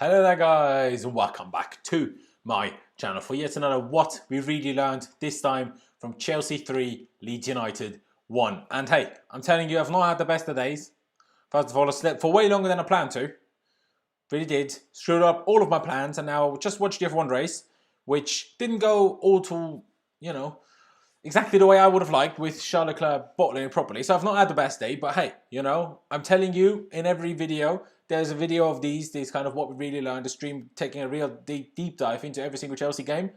Hello there guys, and welcome back to my channel for yet another What We Really Learned, this time from Chelsea 3, Leeds United 1. And hey, I'm telling you, I've not had the best of days. First of all, I slept for way longer than I planned to. Really did. Screwed up all of my plans, and now just watched the F1 race, which didn't go all too, exactly the way I would have liked, with Charles Leclerc bottling it properly. So I've not had the best day, but hey, I'm telling you, in every video, there's a video of these kind of What We Really Learned, a stream taking a real deep dive into every single Chelsea game.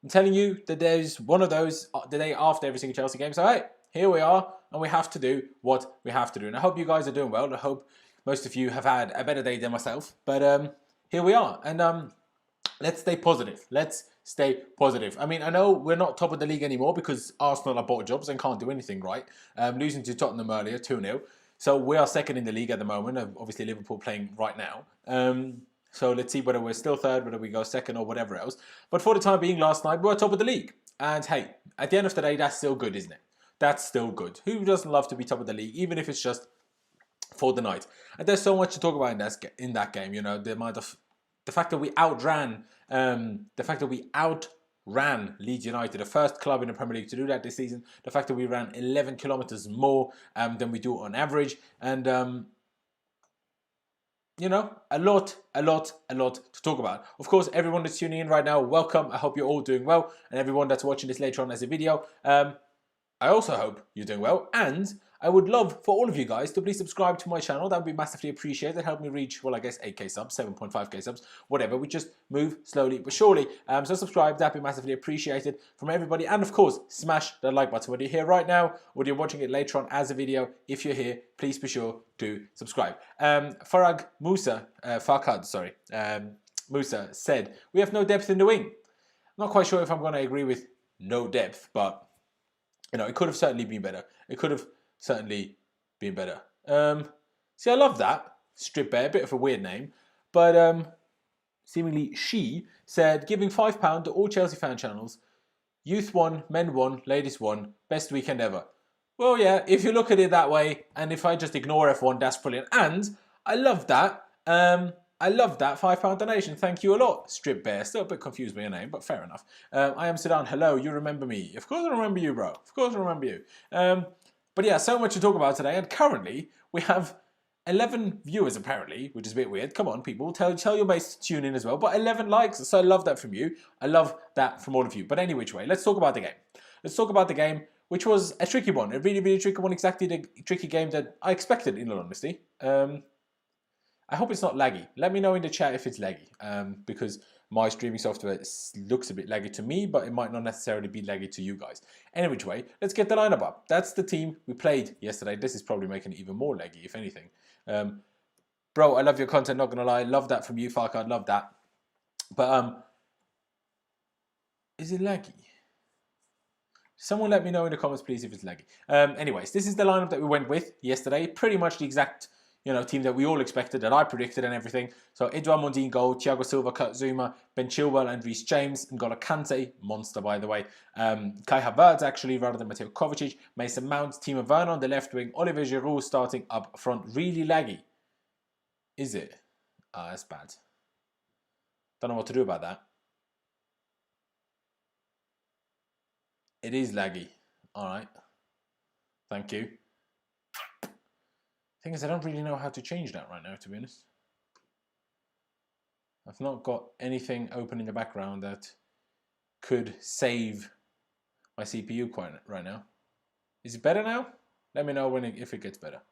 I'm telling you that there's one of those the day after every single Chelsea game. So hey, here we are, and we have to do what we have to do. And I hope you guys are doing well. I hope most of you have had a better day than myself. But here we are, and let's stay positive. Let's stay positive. I mean, I know we're not top of the league anymore because Arsenal are bottom jobs and can't do anything right. Losing to Tottenham earlier, 2-0. So we are second in the league at the moment. Obviously, Liverpool playing right now. So let's see whether we're still third, whether we go second or whatever else. But for the time being, last night, we were top of the league. And hey, at the end of the day, that's still good, isn't it? That's still good. Who doesn't love to be top of the league, even if it's just for the night? And there's so much to talk about in that game. The fact that we outran Leeds United, the first club in the Premier League to do that this season. The fact that we ran 11 kilometers more than we do on average, and a lot to talk about. Of course, everyone that's tuning in right now, welcome. I hope you're all doing well, and everyone that's watching this later on as a video, I also hope you're doing well, and I would love for all of you guys to please subscribe to my channel. That would be massively appreciated. Help me reach, well, I guess 8k subs, 7.5k subs, whatever. We just move slowly but surely. So subscribe, that'd be massively appreciated from everybody. And of course, smash that like button. Whether you're here right now or you're watching it later on as a video, if you're here, please be sure to subscribe. Musa said, we have no depth in the wing. I'm not quite sure if I'm going to agree with no depth, but it could have certainly been better. It could have certainly been better. See, I love that. Strip Bear, a bit of a weird name. But seemingly she said, giving £5 to all Chelsea fan channels. Youth won, men won, ladies won. Best weekend ever. Well, yeah, if you look at it that way, and if I just ignore F1, that's brilliant. And I love that. I love that £5 donation. Thank you a lot, Strip Bear. Still a bit confused by your name, but fair enough. I am Sudan. Hello, you remember me? Of course I remember you, bro. Of course I remember you. But yeah, so much to talk about today. And currently, we have 11 viewers, apparently, which is a bit weird. Come on, people. Tell your mates to tune in as well. But 11 likes, so I love that from you. I love that from all of you. But any which way, let's talk about the game. Let's talk about the game, which was a tricky one. A really, really tricky one. Exactly the tricky game that I expected, in all honesty. I hope it's not laggy. Let me know in the chat if it's laggy, because my streaming software looks a bit laggy to me, but it might not necessarily be laggy to you guys. Any which way, let's get the lineup up. That's the team we played yesterday. This is probably making it even more laggy, if anything. Bro, I love your content, not going to lie. Love that from you, Farkad. Love that. But is it laggy? Someone let me know in the comments, please, if it's laggy. Anyways, this is the lineup that we went with yesterday. Pretty much the exact team that we all expected, that I predicted and everything. So Edouard Mendy in goal, Thiago Silva, Kurt Zouma, Ben Chilwell and Reece James, N'Golo Kante, monster by the way, Kai Havertz actually rather than Mateo Kovacic, Mason Mount, Timo Werner on the left wing, Olivier Giroud starting up front. Really laggy. Is it? That's bad. Don't know what to do about that. It is laggy. Alright. Thank you. Thing is, I don't really know how to change that right now, to be honest. I've not got anything open in the background that could save my CPU quite right now. Is it better now? Let me know if it gets better.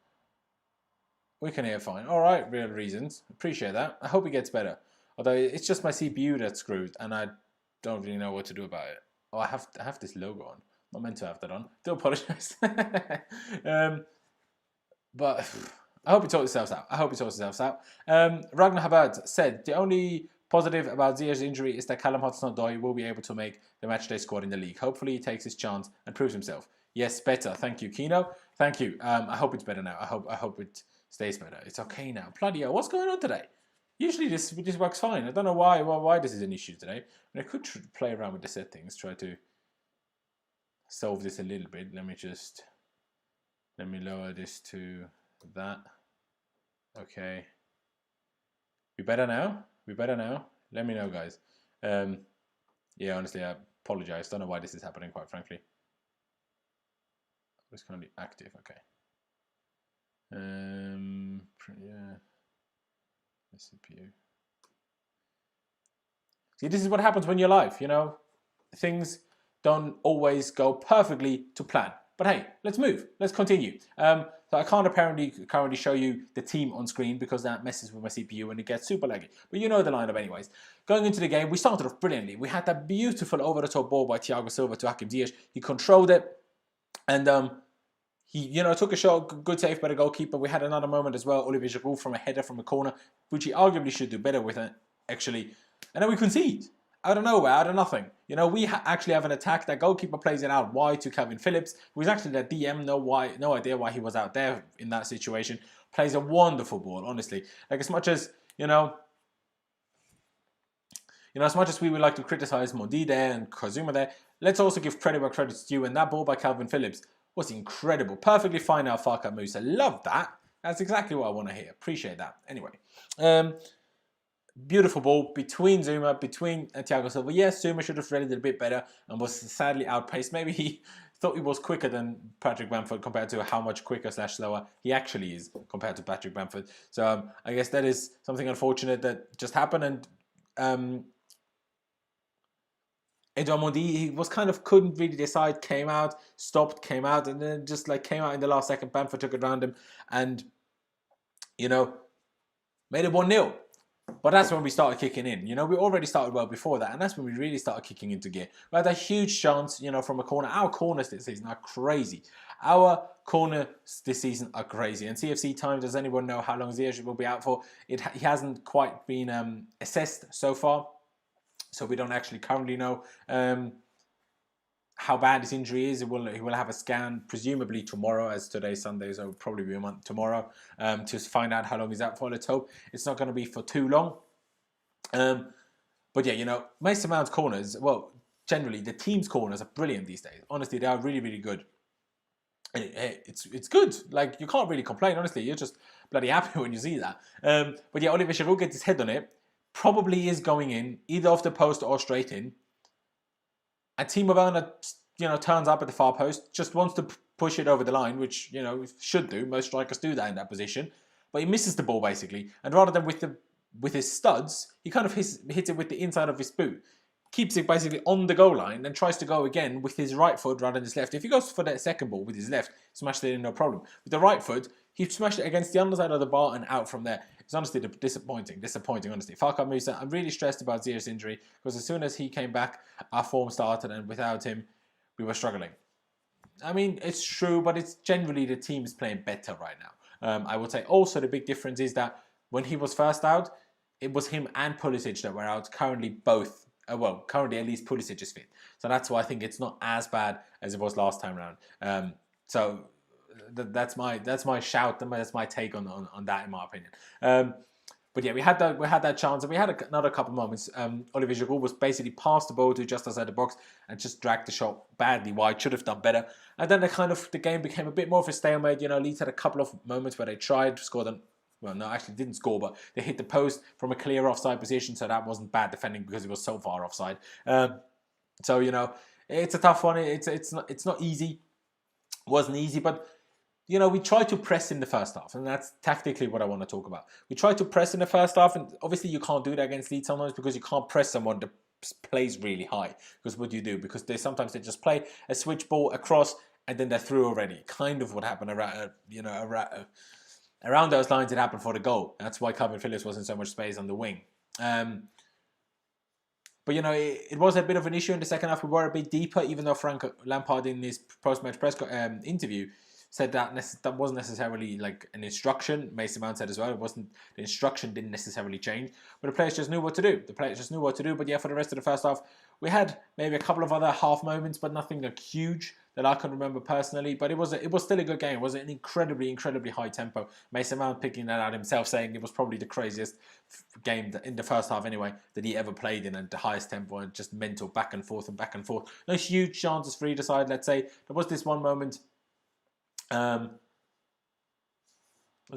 We can hear fine. All right, real reasons. Appreciate that. I hope it gets better. Although it's just my CPU that's screwed, and I don't really know what to do about it. Oh, I have this logo on. Not meant to have that on. Do apologise. But I hope it sorts itself out. Ragnar Havertz said, the only positive about Ziyech's injury is that Callum Hudson-Odoi will be able to make the matchday squad in the league. Hopefully he takes his chance and proves himself. Yes, better. Thank you, Kino. Thank you. I hope it's better now. I hope it stays better. It's okay now. Bloody hell, what's going on today? Usually this works fine. I don't know why this is an issue today. I could play around with the settings, try to solve this a little bit. Let me lower this to that. Okay. Be better now? We better now? Let me know, guys. Yeah, honestly, I apologize. Don't know why this is happening, quite frankly. It's currently active, okay. Yeah. CPU. See, this is what happens when you're live, you know? Things don't always go perfectly to plan. But hey, let's move. Let's continue. So I can't apparently currently show you the team on screen because that messes with my CPU and it gets super laggy. But you know the lineup anyways. Going into the game, we started off brilliantly. We had that beautiful over-the-top ball by Thiago Silva to Hakim Ziyech. He controlled it and he, you know, took a shot, good save by the goalkeeper. We had another moment as well, Olivier Giroud from a header from a corner, which he arguably should do better with it, actually. And then we concede. Out of nowhere, out of nothing. You know, we actually have an attack. That goalkeeper plays it out wide to Kalvin Phillips, who is actually the DM. No idea why he was out there in that situation. Plays a wonderful ball, honestly. Like, as much as, as much as we would like to criticize Mendy there and Kurt Zouma there, let's also give credit where credit's due. And that ball by Kalvin Phillips was incredible. Perfectly fine out Farka Musa. Love that. That's exactly what I want to hear. Appreciate that. Anyway. Beautiful ball between Zouma, between Thiago Silva. Yes, Zouma should have read it a bit better and was sadly outpaced. Maybe he thought he was quicker than Patrick Bamford compared to how much quicker / slower he actually is compared to Patrick Bamford. So I guess that is something unfortunate that just happened. And Edouard Mendy, he was kind of couldn't really decide, came out, stopped, came out, and then just like came out in the last second. Bamford took it around him and, made it 1-0. But that's when we started kicking in. We already started well before that, and that's when we really started kicking into gear. We had a huge chance, from a corner. Our corners this season are crazy. Our corners this season are crazy. And CFC time, does anyone know how long Ziyech will be out for? He hasn't quite been assessed so far, so we don't actually currently know how bad his injury is. He will have a scan presumably tomorrow, as today's Sunday, so it'll probably be a month tomorrow to find out how long he's out for. Let's hope it's not going to be for too long. But yeah, Mason Mount's corners, well, generally the team's corners are brilliant these days. Honestly, they are really, really good. And it's good. Like, you can't really complain, honestly. You're just bloody happy when you see that. But yeah, Olivier Giroud gets his head on it. Probably is going in, either off the post or straight in. And Timo Werner, turns up at the far post, just wants to push it over the line, which, should do. Most strikers do that in that position. But he misses the ball, basically. And rather than with his studs, he kind of hits it with the inside of his boot. Keeps it basically on the goal line and tries to go again with his right foot rather than his left. If he goes for that second ball with his left, smashed it in, no problem. With the right foot, he smashed it against the underside of the bar and out from there. It's honestly disappointing, honestly. Farka Musa, I'm really stressed about Ziyech's injury because as soon as he came back, our form started, and without him, we were struggling. I mean, it's true, but it's generally the team is playing better right now. I would say also the big difference is that when he was first out, it was him and Pulisic that were out. Currently, both. Currently at least Pulisic is fit. So that's why I think it's not as bad as it was last time around. That's my shout. That's my take on that, in my opinion. But yeah, we had that chance, and we had another couple of moments. Olivier Giroud was basically passed the ball to just outside the box and just dragged the shot badly wide. Should have done better. And then the game became a bit more of a stalemate. Leeds had a couple of moments where they tried to score them. Well, no, actually didn't score, but they hit the post from a clear offside position, so that wasn't bad defending because it was so far offside. So it's a tough one. It's not easy. It wasn't easy, but we tried to press in the first half, and that's tactically what I want to talk about. We tried to press in the first half, and obviously you can't do that against Leeds sometimes because you can't press someone that plays really high. Because what do you do? Because sometimes they just play a switch ball across, and then they're through already. Kind of what happened around those lines. It happened for the goal. That's why Kalvin Phillips was in so much space on the wing. But it was a bit of an issue in the second half. We were a bit deeper, even though Frank Lampard in his post-match press interview said that wasn't necessarily like an instruction. Mason Mount said as well, the instruction didn't necessarily change, but the players just knew what to do. But yeah, for the rest of the first half, we had maybe a couple of other half moments, but nothing like huge that I can remember personally. But it was still a good game. It was an incredibly high tempo. Mason Mount picking that out himself, saying it was probably the craziest game in the first half anyway that he ever played in, and the highest tempo and just mental back and forth. No huge chances for either side. Let's say there was this one moment. Was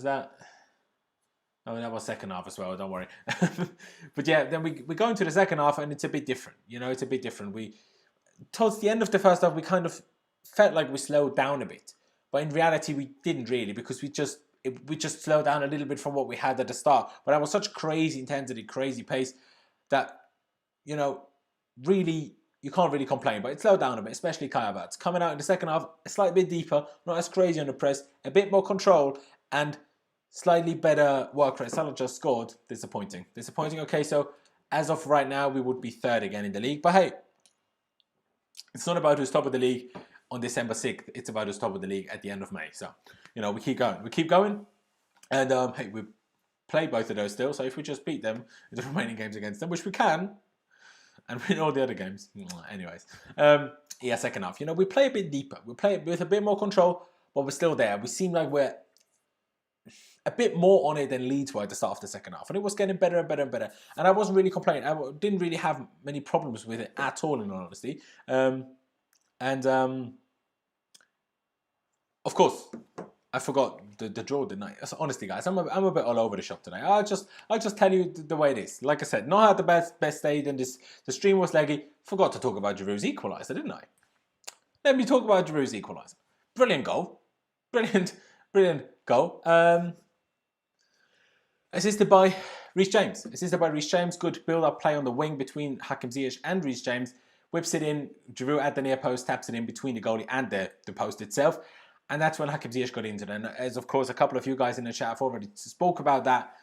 that? Oh, that was second half as well. Don't worry. But yeah, then we go into the second half, and it's a bit different. It's a bit different. Towards the end of the first half, we kind of felt like we slowed down a bit, but in reality, we didn't really, because we just slowed down a little bit from what we had at the start. But that was such crazy intensity, crazy pace that really you can't really complain. But it slowed down a bit, especially Kai Havertz coming out in the second half, a slight bit deeper, not as crazy on the press, a bit more control, and slightly better work rate. Salah just scored. Disappointing. Okay, so as of right now, we would be third again in the league. But hey, it's not about who's top of the league on December 6th. It's about who's top of the league at the end of May. So, we keep going. And, hey, we play both of those still. So if we just beat them in the remaining games against them, which we can, and win all the other games. Anyways. Yeah, second half. We play a bit deeper. We play with a bit more control, but we're still there. We seem like we're a bit more on it than Leeds were at the start of the second half. And it was getting better and better and better. And I wasn't really complaining. I didn't really have many problems with it at all, in all honesty. Of course, I forgot the draw, didn't I? Honestly, guys, I'm a bit all over the shop today. I'll just tell you the way it is. Like I said, not had the best day, and the stream was laggy. Forgot to talk about Giroud's equaliser, didn't I? Let me talk about Giroud's equaliser. Brilliant goal. Brilliant goal. Assisted by Reece James. Good build-up play on the wing between Hakim Ziyech and Reece James. Whips it in. Giroud at the near post, taps it in between the goalie and the post itself. And that's when Hakim Ziyech got into it. And as, of course, a couple of you guys in the chat have already spoke about that.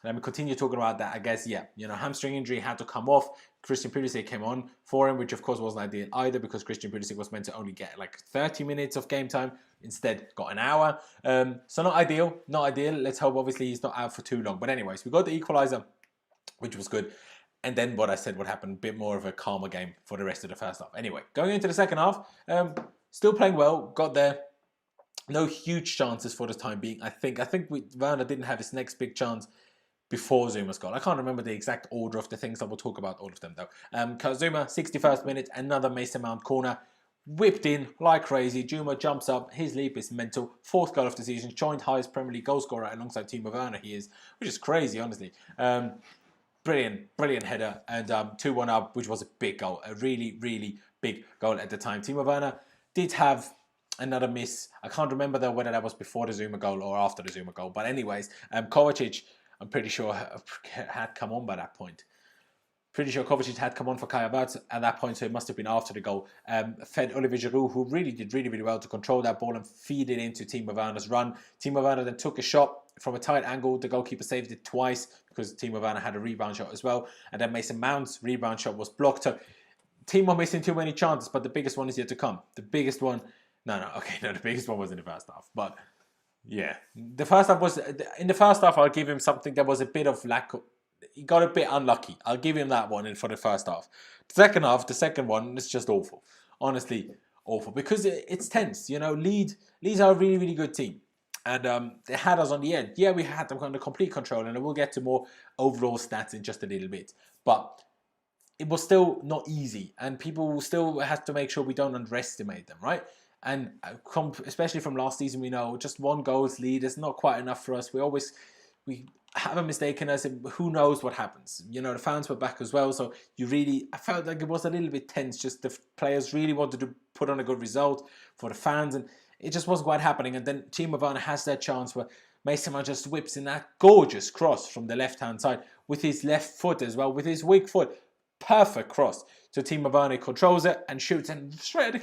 Let me continue talking about that. I guess, yeah, hamstring injury had to come off. Christian Pulisic came on for him, which, of course, wasn't ideal either, because Christian Pulisic was meant to only get like 30 minutes of game time. Instead, got an hour. So not ideal. Let's hope, obviously, he's not out for too long. But anyways, we got the equaliser, which was good. And then what I said would happen, a bit more of a calmer game for the rest of the first half. Anyway, going into the second half, still playing well. Got there. No huge chances for the time being. I think Werner didn't have his next big chance before Zouma's goal. I can't remember the exact order of the things. I will talk about all of them though. Kurt Zouma, 61st minute, another Mason Mount corner. Whipped in like crazy. Zouma jumps up. His leap is mental. 4th goal of the season. Joint highest Premier League goal scorer alongside Timo Werner he is. Which is crazy, honestly. Brilliant header. And 2-1 up, which was a big goal. A really, really big goal at the time. Timo Werner did have another miss. I can't remember though whether that was before the Zouma goal or after the Zouma goal. But anyways, Kovacic, I'm pretty sure had come on by that point. Pretty sure Kovacic had come on for Kai Havertz at that point, so it must have been after the goal. Fed Olivier Giroud, who really did really well to control that ball and feed it into Timo Werner's run. Timo Werner then took a shot from a tight angle. The goalkeeper saved it twice because Timo Werner had a rebound shot as well. And then Mason Mount's rebound shot was blocked. So Timo missing too many chances, but the biggest one is yet to come. The biggest one... the biggest one was in the first half. But yeah, the first half was... In the first half, I'll give him something. There was a bit of lack of... He got a bit unlucky. I'll give him that one for the first half. The second half, the second one, it's just awful. Honestly, awful. Because it's tense. Leeds are a really, really good team. And they had us on the edge. Yeah, we had them under complete control. And we'll get to more overall stats in just a little bit. But it was still not easy. And people still have to make sure we don't underestimate them, right? And especially from last season, we know just 1 goal's lead is not quite enough for us. We have a mistake in us, and who knows what happens. The fans were back as well, so I felt like it was a little bit tense. Just the players really wanted to put on a good result for the fans, and it just wasn't quite happening. And then Timo Werner has that chance where Mason Mount just whips in that gorgeous cross from the left-hand side with his left foot as well, with his weak foot. Perfect cross. So Timo Werner controls it and shoots, and straight at the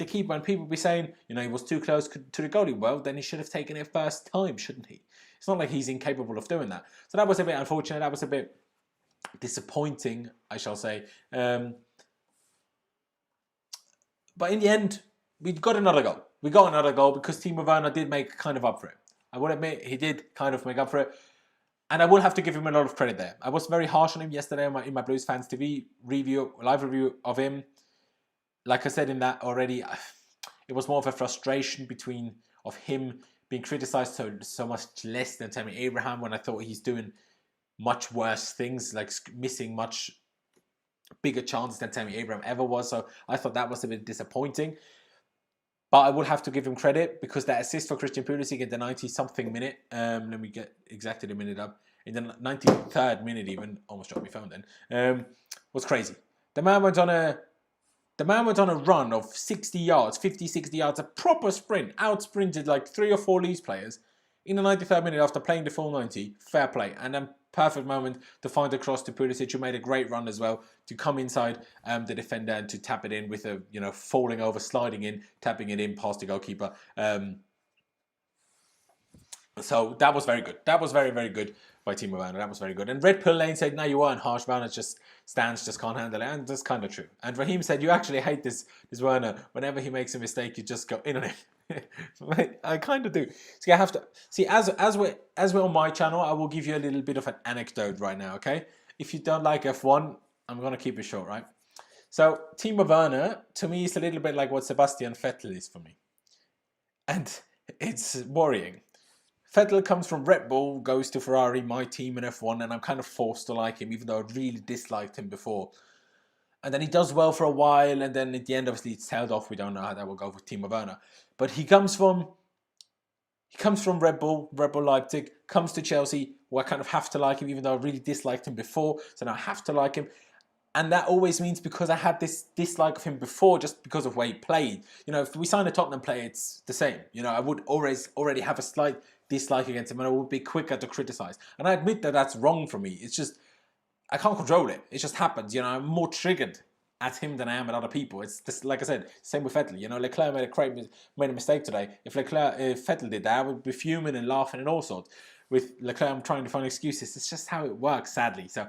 keeper. And people be saying, he was too close to the goalie. Well, then he should have taken it first time, shouldn't he? It's not like he's incapable of doing that. So that was a bit unfortunate. That was a bit disappointing, I shall say. But in the end, we got another goal. We got another goal because Timo Werner did make kind of up for it. I would admit he did kind of make up for it. And I will have to give him a lot of credit there. I was very harsh on him yesterday in my Blues Fans TV live review of him. Like I said in that already, it was more of a frustration of him being criticised so much less than Tammy Abraham, when I thought he's doing much worse things, like missing much bigger chances than Tammy Abraham ever was. So I thought that was a bit disappointing. But I will have to give him credit because that assist for Christian Pulisic in the 90-something minute, let me get exactly the minute up, in the 93rd minute even, almost dropped my phone then, was crazy. The man went on a run of 60 yards, 50, 60 yards, a proper sprint, out-sprinted like 3 or 4 Leeds players in the 93rd minute after playing the full 90. Fair play. And then perfect moment to find the cross to Pulisic, who made a great run as well, to come inside the defender and to tap it in with a, falling over, sliding in, tapping it in past the goalkeeper. So that was very good. That was very, very good by Timo Werner. That was very good. And Red Pill Lane said, no, you weren't harsh. Werner just stands, just can't handle it. And that's kind of true. And Raheem said, you actually hate this Werner. Whenever he makes a mistake, you just go in on him. I kind of do. See, I have to see as we're on my channel, I will give you a little bit of an anecdote right now, okay? If you don't like F1, I'm gonna keep it short, right? So Timo Werner, to me, is a little bit like what Sebastian Vettel is for me. And it's worrying. Vettel comes from Red Bull, goes to Ferrari, my team in F1, and I'm kind of forced to like him, even though I really disliked him before. And then he does well for a while, and then at the end, obviously, it's tailed off. We don't know how that will go with Timo Werner. But he comes from Red Bull Leipzig, comes to Chelsea, where I kind of have to like him, even though I really disliked him before. So now I have to like him. And that always means because I had this dislike of him before, just because of where he played. If we sign a Tottenham player, it's the same. I would already have a slight dislike against him, and I would be quicker to criticize. And I admit that that's wrong for me. It's just, I can't control it. It just happens. I'm more triggered at him than I am at other people. It's just, like I said, same with Vettel. Leclerc made a mistake today. If Vettel did that, I would be fuming and laughing and all sorts. With Leclerc, I'm trying to find excuses. It's just how it works, sadly. So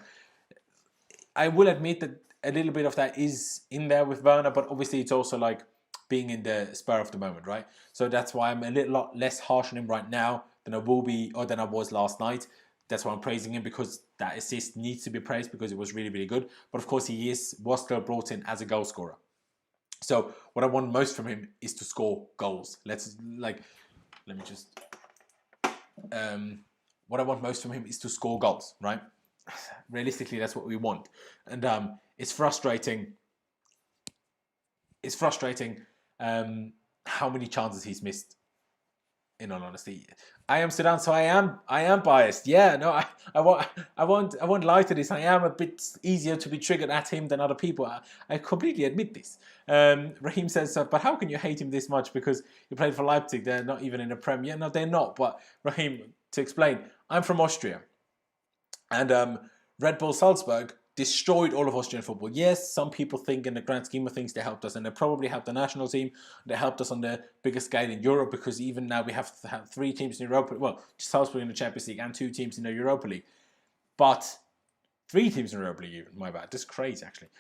I will admit that a little bit of that is in there with Werner, but obviously it's also like being in the spur of the moment, right? So that's why I'm a lot less harsh on him right now than I will be, or than I was last night. That's why I'm praising him, because that assist needs to be praised because it was really, really good. But of course, he was still brought in as a goal scorer. So what I want most from him is to score goals. What I want most from him is to score goals, right? Realistically, that's what we want. And it's frustrating. It's frustrating how many chances he's missed. In all honesty, I am Sudan, so I am biased. Yeah, no, I won't lie to this. I am a bit easier to be triggered at him than other people. I completely admit this. Raheem says, but how can you hate him this much? Because he played for Leipzig. They're not even in the Premier. No, they're not. But Raheem, to explain, I'm from Austria, and Red Bull Salzburg destroyed all of Austrian football. Yes, some people think in the grand scheme of things they helped us, and they probably helped the national team. They helped us on the biggest scale in Europe, because even now we have 3 teams in Europa. Well, Salzburg in the Champions League and 2 teams in the Europa League. But 3 teams in the Europa League even, my bad. That's crazy, actually.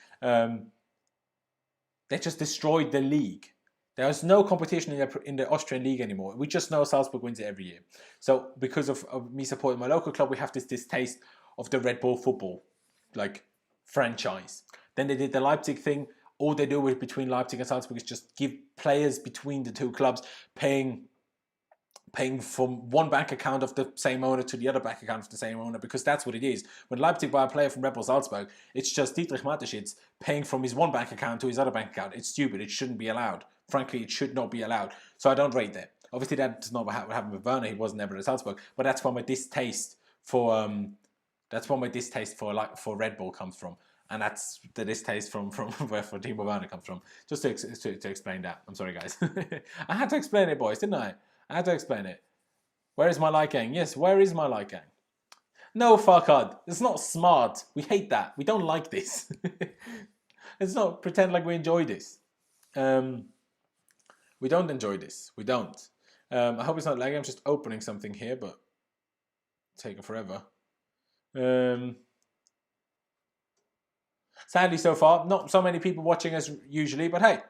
They just destroyed the league. There is no competition in the Austrian league anymore. We just know Salzburg wins it every year. So because of me supporting my local club, we have this distaste of the Red Bull football franchise. Then they did the Leipzig thing. All they do between Leipzig and Salzburg is just give players between the 2 clubs, paying from one bank account of the same owner to the other bank account of the same owner, because that's what it is. When Leipzig buy a player from Red Bull Salzburg, it's just Dietrich Mateschitz paying from his one bank account to his other bank account. It's stupid. It shouldn't be allowed. Frankly, it should not be allowed. So I don't rate that. Obviously, that's not what happened with Werner. He was never at Salzburg. But that's where my distaste for Red Bull comes from, and that's the distaste from where for Timo Werner comes from. Just to explain that. I'm sorry, guys. I had to explain it, boys, didn't I? I had to explain it. Where is my like gang? Yes, where is my like gang? No, Farkad. It's not smart. We hate that. We don't like this. Let's not pretend like we enjoy this. We don't enjoy this. We don't. I hope it's not lagging. I'm just opening something here, but it's taking forever. Sadly, so far, not so many people watching as usually, but hey,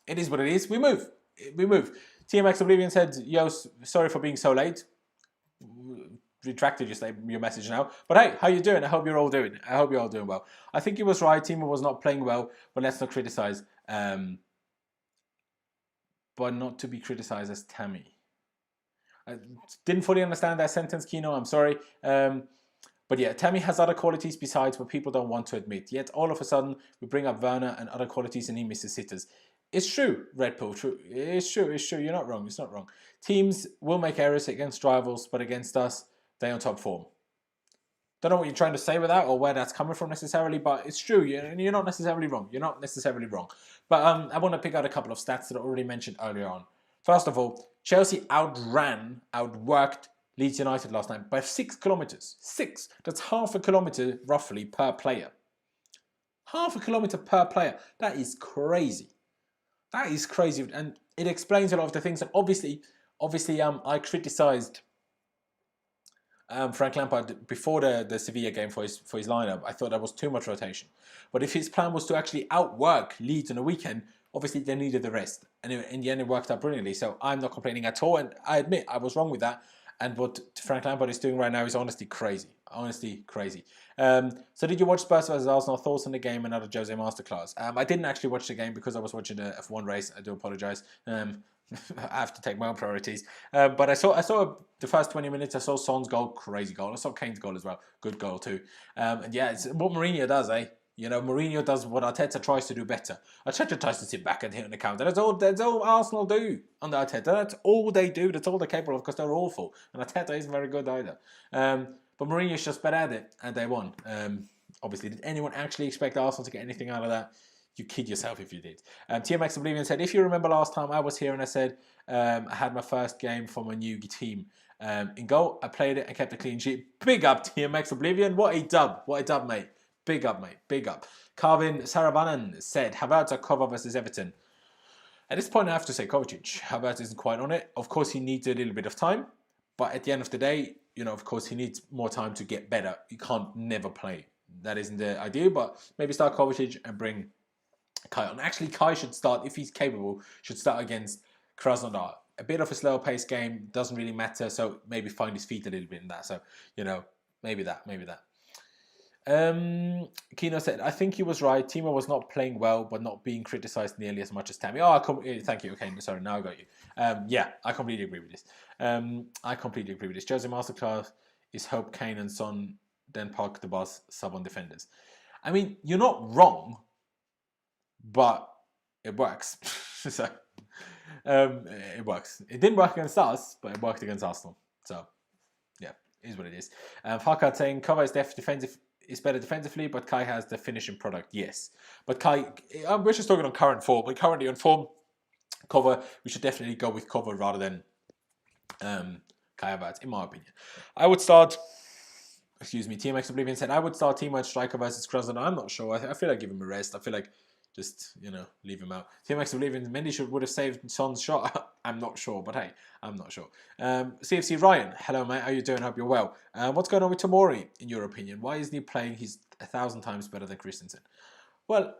it is what it is. We move. TMX Oblivion said, yo, sorry for being so late. Retracted your message now. But hey, how you doing? I hope you're all doing well. I think he was right. Timo was not playing well, but let's not criticize. But not to be criticized as Tammy. I didn't fully understand that sentence, Kino. I'm sorry. But yeah, Tammy has other qualities besides what people don't want to admit. Yet all of a sudden, we bring up Werner and other qualities and he misses sitters. It's true, Red Bull. True. It's true. It's true. You're not wrong. It's not wrong. Teams will make errors against rivals, but against us, they're on top form. Don't know what you're trying to say with that or where that's coming from necessarily, but it's true. You're not necessarily wrong. You're not necessarily wrong. But I want to pick out a couple of stats that I already mentioned earlier on. First of all, Chelsea outworked Leeds United last night by 6 kilometres. 6. That's half a kilometre roughly per player. Half a kilometre per player. That is crazy. That is crazy. And it explains a lot of the things. And obviously, I criticised Frank Lampard before the Sevilla game for his lineup. I thought that was too much rotation. But if his plan was to actually outwork Leeds on the weekend, obviously they needed the rest. And in the end, it worked out brilliantly. So I'm not complaining at all. And I admit I was wrong with that. And what Frank Lampard is doing right now is honestly crazy. Honestly crazy. So did you watch Spurs vs Arsenal? Thoughts on the game? Another Jose masterclass. I didn't actually watch the game because I was watching the F1 race. I do apologise. I have to take my own priorities. But I saw the first 20 minutes. I saw Son's goal, crazy goal. I saw Kane's goal as well, good goal too. And yeah, it's what Mourinho does, eh? You know, Mourinho does what Arteta tries to do better. Arteta tries to sit back and hit on the counter. That's all Arsenal do under Arteta. That's all they do. That's all they're capable of because they're awful. And Arteta isn't very good either. But Mourinho's just better at it, and they won. Obviously, did anyone actually expect Arsenal to get anything out of that? You kid yourself if you did. TMX Oblivion said, if you remember last time I was here and I said I had my first game for my new team. In goal, I played it and kept a clean sheet. Big up, TMX Oblivion. What a dub. What a dub, mate. Big up, mate. Big up. Kalvin Saravanan said, Havertz are cover versus Everton. At this point, I have to say Kovacic. Havertz isn't quite on it. Of course, he needs a little bit of time. But at the end of the day, you know, of course, he needs more time to get better. You can't never play. That isn't the idea. But maybe start Kovacic and bring Kai on. Actually, Kai should start, if he's capable, should start against Krasnodar. A bit of a slower pace game. Doesn't really matter. So maybe find his feet a little bit in that. So, you know, maybe that. Kino said, I think he was right. Timo was not playing well, but not being criticised nearly as much as Tammy. Oh, thank you. Okay, sorry, now I got you. Yeah, I completely agree with this. Jose Masterclass is hope Kane and Son then park the bus, sub on defenders. I mean, you're not wrong, but it works. So, it works. It didn't work against us, but it worked against Arsenal. So, yeah, it is what it is. Farkad saying, cover is defensive. Is better defensively, but Kai has the finishing product. Yes, but Kai, we're just talking on current form. We're currently on form. Cover, we should definitely go with cover rather than Kai Havertz, in my opinion. I would start. Excuse me. TMX Oblivion said I would start Timo at striker versus Krasnodar. I'm not sure. I feel like give him a rest. I feel like just leave him out. TMX Oblivion Mendy would have saved Son's shot. I'm not sure, but hey, I'm not sure. CFC Ryan, hello mate, how you doing? Hope you're well. What's going on with Tomori, in your opinion? Why isn't he playing? He's 1,000 times better than Christensen. Well,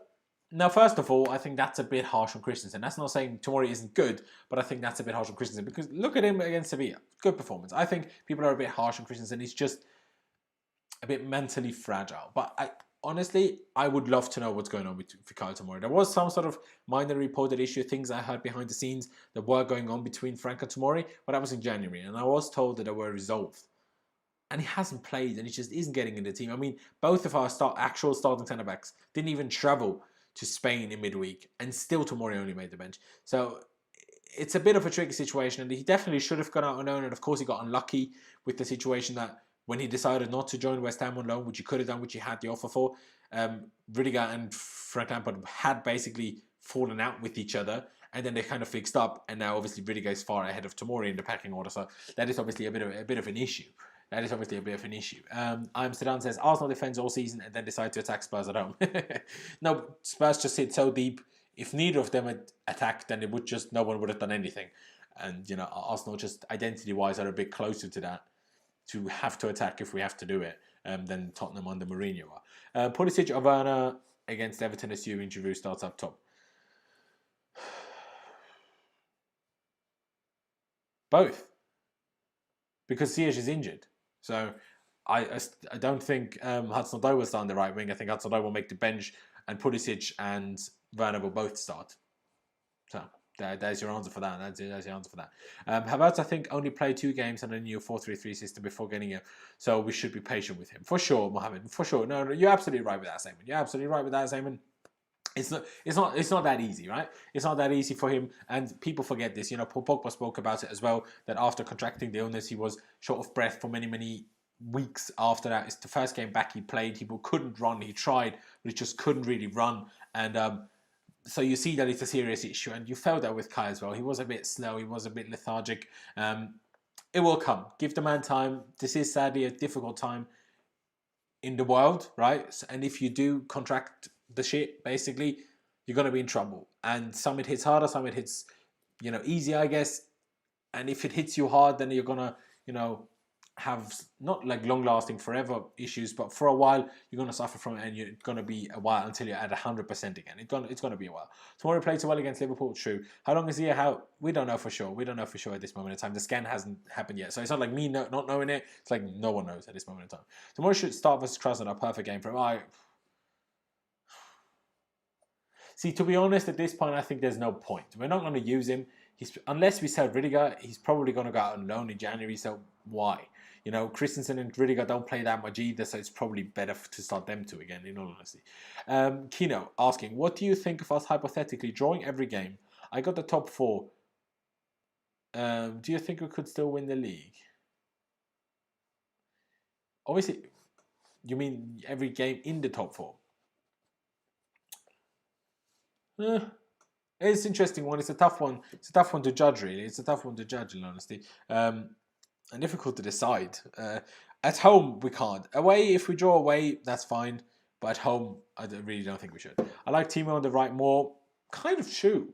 now first of all, I think that's a bit harsh on Christensen. That's not saying Tomori isn't good, but I think that's a bit harsh on Christensen because look at him against Sevilla. Good performance. I think people are a bit harsh on Christensen. He's just a bit mentally fragile. But honestly, I would love to know what's going on with Fikayo Tomori. There was some sort of minor reported issue, things I heard behind the scenes that were going on between Frank and Tomori, but that was in January, and I was told that they were resolved. And he hasn't played, and he just isn't getting in the team. I mean, both of our actual starting centre-backs didn't even travel to Spain in midweek, and still Tomori only made the bench. So it's a bit of a tricky situation, and he definitely should have gone out on loan, and of course he got unlucky with the situation that when he decided not to join West Ham on loan, which he could have done, which he had the offer for, Rudiger and Frank Lampard had basically fallen out with each other, and then they kind of fixed up, and now obviously Rudiger is far ahead of Tomori in the packing order, so that is obviously a bit of an issue. Amsterdam says Arsenal defends all season and then decide to attack Spurs at home. No, Spurs just sit so deep. If neither of them had attacked, then no one would have done anything. And Arsenal just identity-wise are a bit closer to that, to have to attack if we have to do it, than Tottenham under Mourinho are. Pulisic or Werner against Everton, assuming Giroud starts up top. Both. Because Ziyech is injured. So I don't think Hudson-Odoi will start on the right wing. I think Hudson-Odoi will make the bench and Pulisic and Werner will both start. So There's your answer for that. That's your answer for that. Havertz, I think, only played 2 games on a new 4-3-3 system before getting it, so we should be patient with him. For sure, Mohammed. For sure. No, you're absolutely right with that statement. You're absolutely right with that statement. It's not that easy, right? It's not that easy for him, and people forget this. You know, Paul Pogba spoke about it as well, that after contracting the illness, he was short of breath for many weeks after that. It's the first game back he played. He couldn't run. He tried, but he just couldn't really run. And so you see that it's a serious issue, and you felt that with Kai as well. He was a bit slow. He was a bit lethargic. It will come. Give the man time. This is sadly a difficult time in the world, right? And if you do contract the shit, basically, you're going to be in trouble. And some it hits harder, some it hits, easier, I guess. And if it hits you hard, then you're going to, have not like long-lasting forever issues, but for a while, you're going to suffer from it, and it's going to be a while until you're at 100% again. It's going to be a while. Tomorrow he played so well against Liverpool, true. How long is he out? We don't know for sure. We don't know for sure at this moment in time. The scan hasn't happened yet. So it's not like me not knowing it. It's like no one knows at this moment in time. Tomorrow should start versus Krasnodar, a perfect game for him. See, to be honest, at this point, I think there's no point. We're not going to use him. Unless we sell Ridiger, he's probably going to go out on loan in January, so why? Christensen and Ridiger don't play that much either, so it's probably better to start them two again, in all honesty. Kino asking, what do you think of us hypothetically drawing every game? I got the top 4. Do you think we could still win the league? Obviously, you mean every game in the top 4? It's an interesting one. It's a tough one. It's a tough one to judge, really. It's a tough one to judge, in honesty. And difficult to decide. At home, we can't. Away, if we draw away, that's fine. But at home, I really don't think we should. I like Timo on the right more. Kind of true.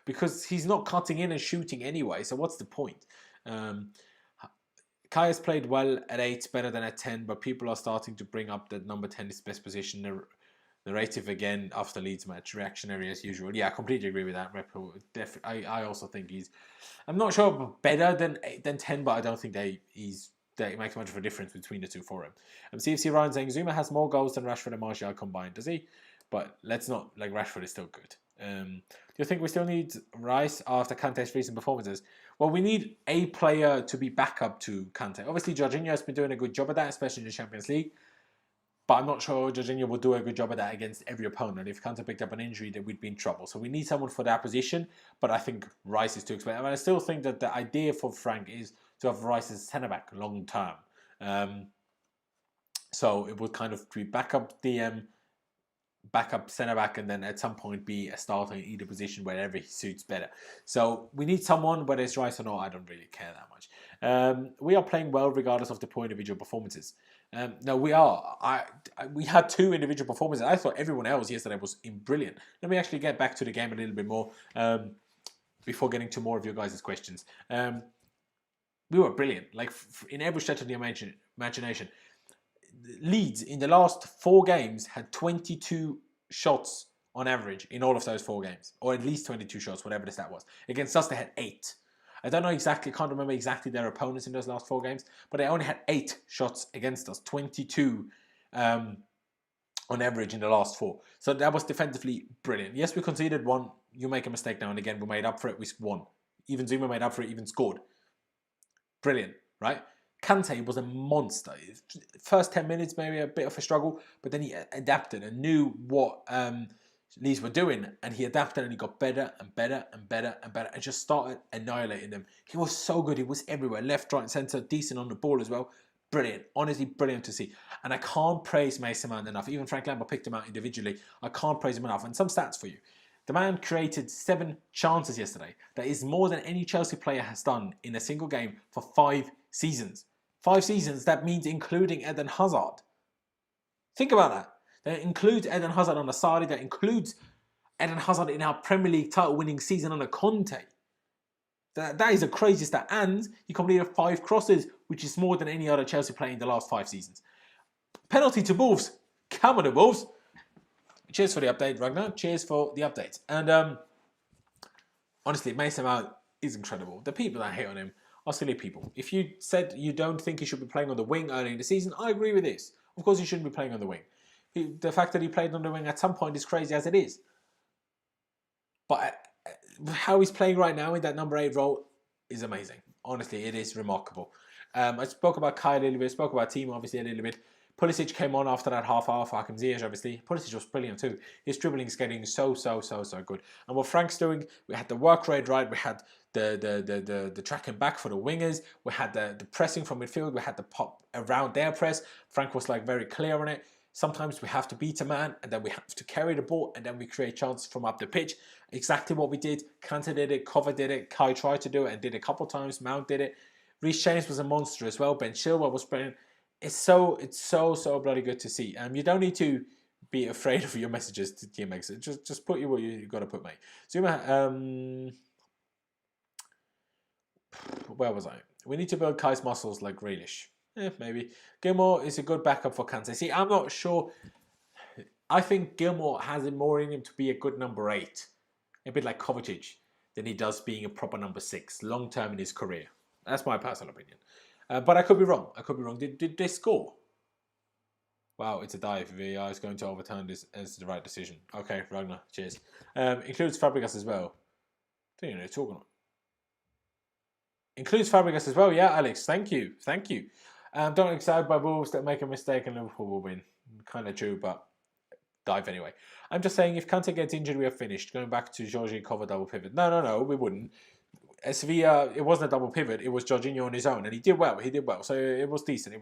Because he's not cutting in and shooting anyway, so what's the point? Kai has played well at 8, better than at 10, but people are starting to bring up that number 10 is best position. Narrative again after Leeds match, reactionary as usual. Yeah, I completely agree with that. I also think I'm not sure better than 10, but I don't think that it makes much of a difference between the two for him. CFC Ryan saying Zouma has more goals than Rashford and Martial combined, does he? But let's not, Rashford is still good. Do you think we still need Rice after Kante's recent performances? Well, we need a player to be backup to Kante. Obviously, Jorginho has been doing a good job at that, especially in the Champions League. But I'm not sure Jorginho will do a good job at that against every opponent. If Kante picked up an injury, then we'd be in trouble. So we need someone for that position. But I think Rice is too expensive. I still think that the idea for Frank is to have Rice as centre-back long term. So it would kind of be backup DM, backup centre-back, and then at some point be a starter in either position wherever he suits better. So we need someone, whether it's Rice or not, I don't really care that much. We are playing well regardless of the poor individual performances. No, we are. We had 2 individual performances. I thought everyone else yesterday was brilliant. Let me actually get back to the game a little bit more before getting to more of your guys' questions. We were brilliant. In every stretch of the imagination. Leeds in the last 4 games had 22 shots on average in all of those 4 games, or at least 22 shots, whatever the stat was. Against us, they had 8. I don't know exactly, can't remember exactly their opponents in those last 4 games, but they only had 8 shots against us, 22 on average in the last 4. So that was defensively brilliant. Yes, we conceded 1. You make a mistake now and again. We made up for it. We won. Even Zouma made up for it, even scored. Brilliant, right? Kante was a monster. First 10 minutes, maybe a bit of a struggle, but then he adapted and knew what Leeds were doing, and he adapted and he got better and better and better and better and just started annihilating them. He was so good. He was everywhere, left, right and centre, decent on the ball as well. Brilliant, honestly brilliant to see. And I can't praise Mason Mount enough. Even Frank Lampard picked him out individually. I can't praise him enough. And some stats for you. The man created 7 chances yesterday. That is more than any Chelsea player has done in a single game for 5 seasons. 5 seasons, that means including Eden Hazard. Think about that. That includes Eden Hazard on the side. That includes Eden Hazard in our Premier League title-winning season under Conte. That is a crazy stat. And he completed 5 crosses, which is more than any other Chelsea player in the last 5 seasons. Penalty to Wolves. Come on, the Wolves. Cheers for the update, Ragnar. Cheers for the update. And honestly, Mason Mount is incredible. The people that hate on him are silly people. If you said you don't think he should be playing on the wing early in the season, I agree with this. Of course he shouldn't be playing on the wing. The fact that he played on the wing at some point is crazy as it is. But how he's playing right now in that number 8 role is amazing. Honestly, it is remarkable. I spoke about Kai a little bit, spoke about Timo obviously a little bit. Pulisic came on after that half hour for Hakim Ziyech, obviously. Pulisic was brilliant too. His dribbling is getting so good. And what Frank's doing, we had the work rate right, we had the tracking back for the wingers, we had the pressing from midfield, we had the pop around their press. Frank was like very clear on it. Sometimes we have to beat a man and then we have to carry the ball and then we create chances from up the pitch. Exactly what we did. Kante did it, Cover did it, Kai tried to do it and did it a couple times, Mount did it. Reece James was a monster as well. Ben Chilwell was brilliant. It's so bloody good to see. You don't need to be afraid of your messages to teammates. Just put what you got to put, mate. Zouma, where was I? We need to build Kai's muscles like Grealish. Maybe. Gilmour is a good backup for Kante. See, I'm not sure. I think Gilmour has it more in him to be a good number 8. A bit like Kovacic than he does being a proper number 6 long term in his career. That's my personal opinion. But I could be wrong. Did they score? Wow, it's a dive. VAR is going to overturn this as the right decision. Okay, Ragnar, cheers. Includes Fabregas as well. I don't know what you're talking about. Includes Fabregas as well. Yeah, Alex, thank you. Don't get excited by Wolves that make a mistake and Liverpool will win. Kind of true, but dive anyway. I'm just saying if Kante gets injured, we are finished. Going back to Jorginho cover double pivot. No, we wouldn't. Sevilla, it wasn't a double pivot. It was Jorginho on his own, and he did well. So it was decent.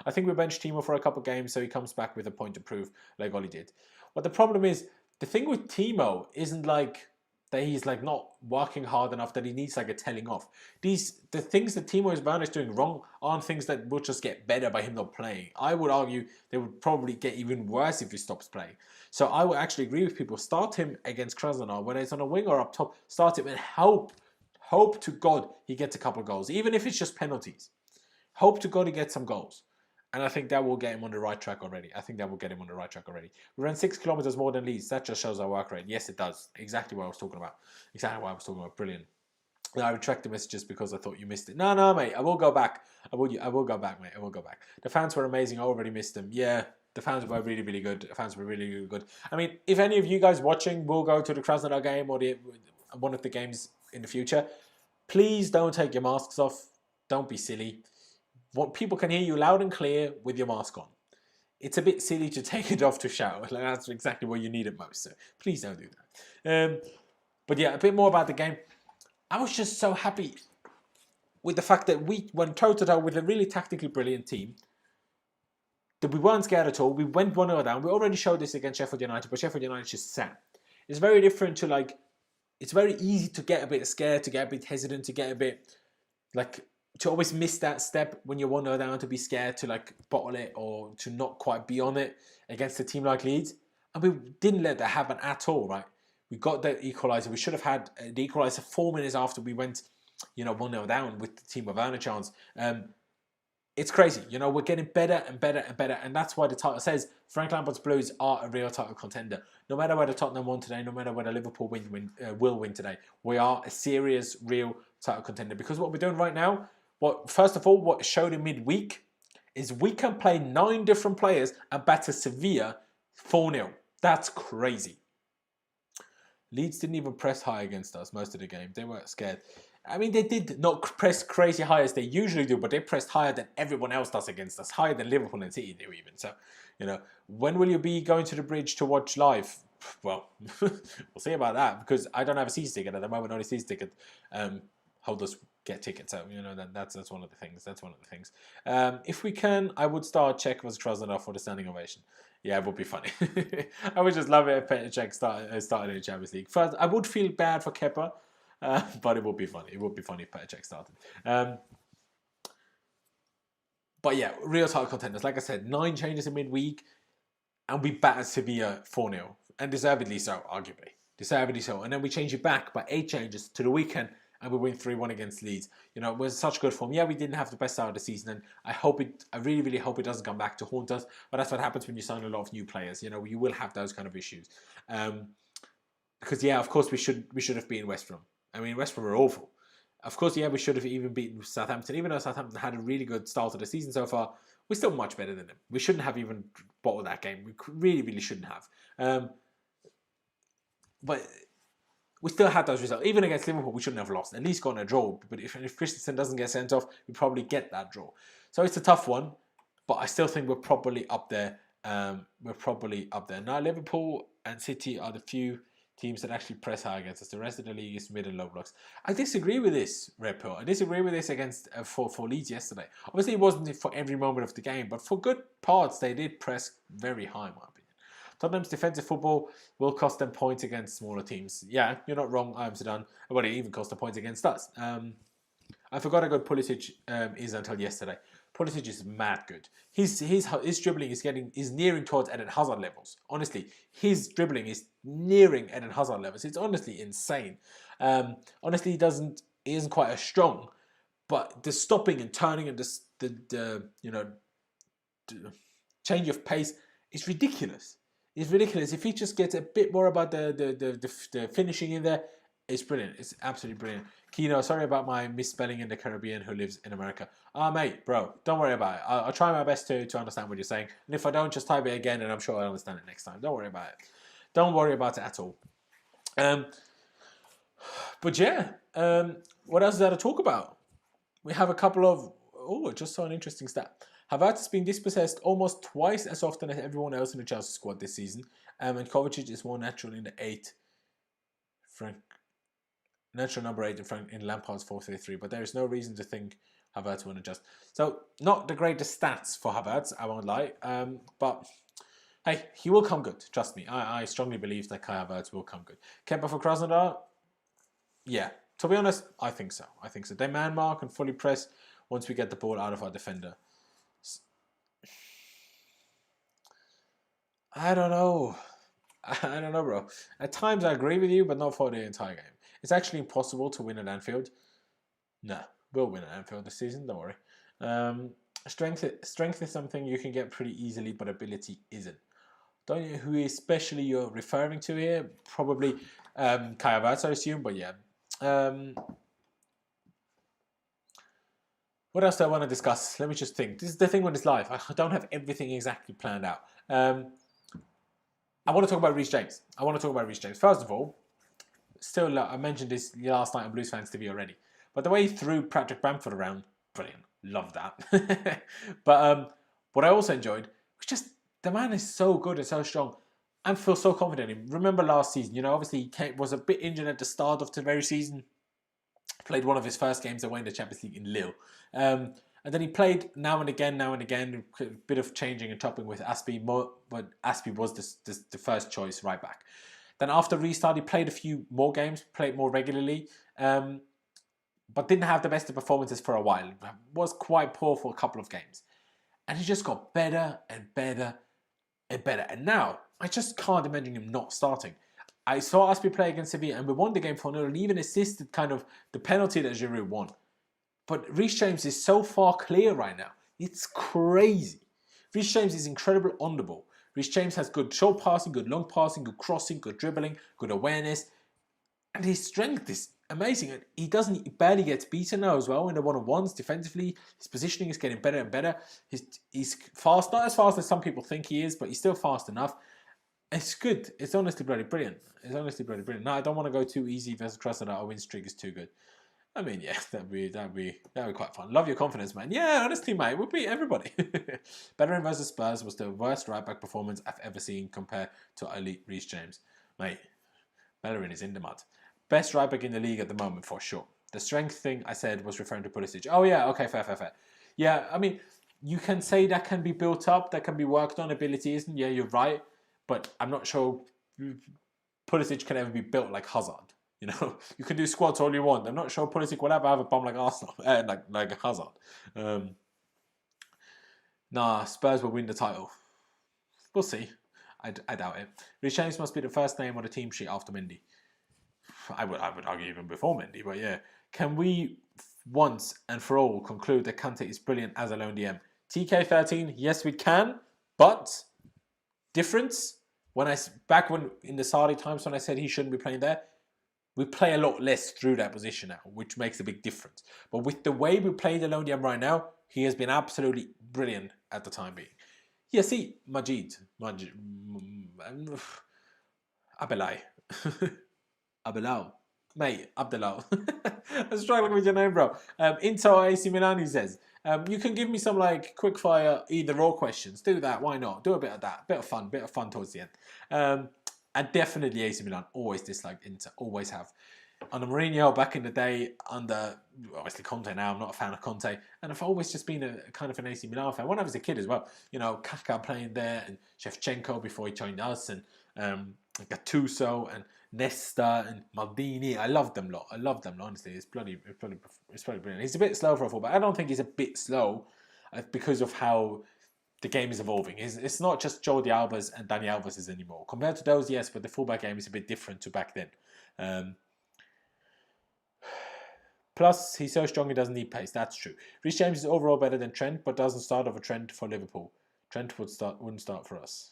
I think we benched Timo for a couple of games, so he comes back with a point to prove, like Oli did. But the problem is, the thing with Timo isn't like that he's like not working hard enough, that he needs like a telling off. The things that Timo Werner is doing wrong aren't things that will just get better by him not playing. I would argue they would probably get even worse if he stops playing. So I would actually agree with people. Start him against Krasnodar, whether it's on a wing or up top. Start him and hope to God he gets a couple of goals, even if it's just penalties. Hope to God he gets some goals. And I think that will get him on the right track already. We ran 6 kilometers more than Leeds. That just shows our work rate. Yes, it does. Exactly what I was talking about. Brilliant. I retract the messages because I thought you missed it. No, mate. I will go back. I will go back, mate. I will go back. The fans were amazing. I already missed them. Yeah, the fans were really good. I mean, if any of you guys watching will go to the Krasnodar game or one of the games in the future, please don't take your masks off. Don't be silly. People can hear you loud and clear with your mask on. It's a bit silly to take it off to shout. Like, that's exactly what you need it most. So please don't do that. But yeah, a bit more about the game. I was just so happy with the fact that we went toe-to-toe with a really tactically brilliant team. That we weren't scared at all. We went 1-0 down. We already showed this against Sheffield United, but Sheffield United just sat. It's very different to like... It's very easy to get a bit scared, to get a bit hesitant, to get a bit... like... to always miss that step when you're 1-0 down, to be scared to like bottle it or to not quite be on it against a team like Leeds. And we didn't let that happen at all, right? We got the equaliser. We should have had the equaliser 4 minutes after we went, 1-0 down with the Timo Werner chance. It's crazy. We're getting better and better and better. And that's why the title says Frank Lampard's Blues are a real title contender. No matter whether Tottenham won today, no matter whether Liverpool will win today, we are a serious, real title contender. Because what we're doing right now, first of all, what showed in midweek is we can play 9 different players and batter Sevilla 4-0. That's crazy. Leeds didn't even press high against us most of the game. They were scared. I mean, they did not press crazy high as they usually do, but they pressed higher than everyone else does against us. Higher than Liverpool and City do even. So, when will you be going to the bridge to watch live? Well, we'll see about that, because I don't have a season ticket at the moment. Only season ticket holders get tickets. So, that's one of the things. If we can, I would start Czech versus Krasnodar for the standing ovation. Yeah, it would be funny. I would just love it if Petr Cech started in the Champions League. First, I would feel bad for Kepa, but it would be funny. It would be funny if Petr Cech started. But yeah, real title contenders. Like I said, 9 changes in midweek, and we battered Sevilla 4-0. And deservedly so, arguably. Deservedly so. And then we change it back by 8 changes to the weekend, and we win 3-1 against Leeds. It was such good form. Yeah, we didn't have the best start of the season, and I really, really hope it doesn't come back to haunt us. But that's what happens when you sign a lot of new players. You will have those kind of issues. Because yeah, of course we should have beaten West Brom. I mean, West Brom were awful. Of course, yeah, we should have even beaten Southampton. Even though Southampton had a really good start of the season so far, we're still much better than them. We shouldn't have even bottled that game. We really, really shouldn't have. But we still had those results. Even against Liverpool, we shouldn't have lost. At least gotten a draw. But if Christensen doesn't get sent off, we probably get that draw. So it's a tough one. But I still think we're probably up there. Now, Liverpool and City are the few teams that actually press high against us. The rest of the league is mid and low blocks. I disagree with this, Red Pill. I disagree with this against for Leeds yesterday. Obviously, it wasn't for every moment of the game, but for good parts, they did press very high, in my opinion. Tottenham's defensive football will cost them points against smaller teams. Yeah, you're not wrong, Amsterdam. But it even cost them points against us. I forgot how good Pulisic is until yesterday. Pulisic is mad good. His dribbling is nearing towards Eden Hazard levels. Honestly, his dribbling is nearing Eden Hazard levels. It's honestly insane. Honestly, he isn't quite as strong, but the stopping and turning and the change of pace is ridiculous. It's ridiculous. If he just gets a bit more about the finishing in there, it's brilliant. It's absolutely brilliant. Kino, sorry about my misspelling in the Caribbean who lives in America. Mate, bro, don't worry about it. I'll try my best to understand what you're saying. And if I don't, just type it again and I'm sure I'll understand it next time. Don't worry about it. Don't worry about it at all. But yeah, what else is there to talk about? We have a couple of... Oh, I just saw an interesting stat. Havertz has been dispossessed almost twice as often as everyone else in the Chelsea squad this season. And Kovacic is more natural in the 8. Natural number 8 in Lampard's 4-3-3. But there is no reason to think Havertz won't adjust. So, not the greatest stats for Havertz, I won't lie. But, hey, he will come good. Trust me. I strongly believe that Kai Havertz will come good. Kemper for Krasnodar? Yeah. To be honest, I think so. They man mark and fully press once we get the ball out of our defender. I don't know, bro. At times I agree with you, but not for the entire game. It's actually impossible to win at Anfield. No, we'll win at Anfield this season, don't worry. Strength is something you can get pretty easily, but ability isn't. Don't you know who especially you're referring to here? Probably Kai Havertz, I assume, but yeah. What else do I want to discuss? Let me just think. This is the thing with this live. I don't have everything exactly planned out. I want to talk about Reece James. First of all, still, I mentioned this last night on Blues Fans TV already. But the way he threw Patrick Bamford around, brilliant. Love that. But what I also enjoyed was just the man is so good and so strong. I feel so confident in him. Remember last season, obviously he was a bit injured at the start of the very season. Played one of his first games away in the Champions League in Lille. And then he played now and again, a bit of changing and topping with Aspie, but Aspie was the first choice right back. Then after restart, he played a few more games, played more regularly, but didn't have the best of performances for a while. Was quite poor for a couple of games. And he just got better and better and better. And now, I just can't imagine him not starting. I saw Aspie play against Sevilla and we won the game 4-0 and even assisted kind of the penalty that Giroud won. But Reece James is so far clear right now. It's crazy. Reece James is incredible on the ball. Reece James has good short passing, good long passing, good crossing, good dribbling, good awareness. And his strength is amazing. And he barely gets beaten now as well in the one-on-ones defensively. His positioning is getting better and better. He's fast, not as fast as some people think he is, but he's still fast enough. It's good. It's honestly bloody brilliant. No, I don't want to go too easy versus Krasnodar. Our win streak is too good. I mean, yeah, that'd be quite fun. Love your confidence, man. Yeah, honestly, mate, we'll beat everybody. Bellerin versus Spurs was the worst right-back performance I've ever seen compared to elite Reece James. Mate, Bellerin is in the mud. Best right-back in the league at the moment, for sure. The strength thing I said was referring to Pulisic. Oh, yeah, okay, fair. Yeah, I mean, you can say that can be built up, that can be worked on, ability isn't. Yeah, you're right. But I'm not sure Pulisic can ever be built like Hazard. You can do squats all you want. I'm not sure Pulisic will ever have a bum like Arsenal, like Hazard. Spurs will win the title. We'll see. I doubt it. Reece James must be the first name on the team sheet after Mendy. I would argue even before Mendy, but yeah. Can we once and for all conclude that Kante is brilliant as a lone DM? TK13, yes we can, but difference. Back when in the Sarri times when I said he shouldn't be playing there, we play a lot less through that position now, which makes a big difference. But with the way we play the lone DM right now, he has been absolutely brilliant at the time being. Yeah, see, Majid, Abelai. Abelal. Mate, Abdelal. I'm struggling with your name, bro. Inter AC Milan, he says. You can give me some like quick fire either or questions. Do that. Why not? Do a bit of that. Bit of fun towards the end. And definitely AC Milan. Always disliked Inter. Always have. Under Mourinho back in the day, under obviously Conte now, I'm not a fan of Conte, and I've always just been a kind of an AC Milan fan. When I was a kid as well, you know, Kaká playing there, and Shevchenko before he joined us, and Gattuso and Nesta and Maldini. I love them lot. Honestly, it's bloody brilliant. He's a bit slow for a fullback. I don't think he's a bit slow because of how the game is evolving. It's not just Jordi Alba's and Dani Alves's anymore. Compared to those, yes, but the fullback game is a bit different to back then. Plus, he's so strong he doesn't need pace. That's true. Reece James is overall better than Trent, but doesn't start off a trend for Liverpool. Trent wouldn't start for us.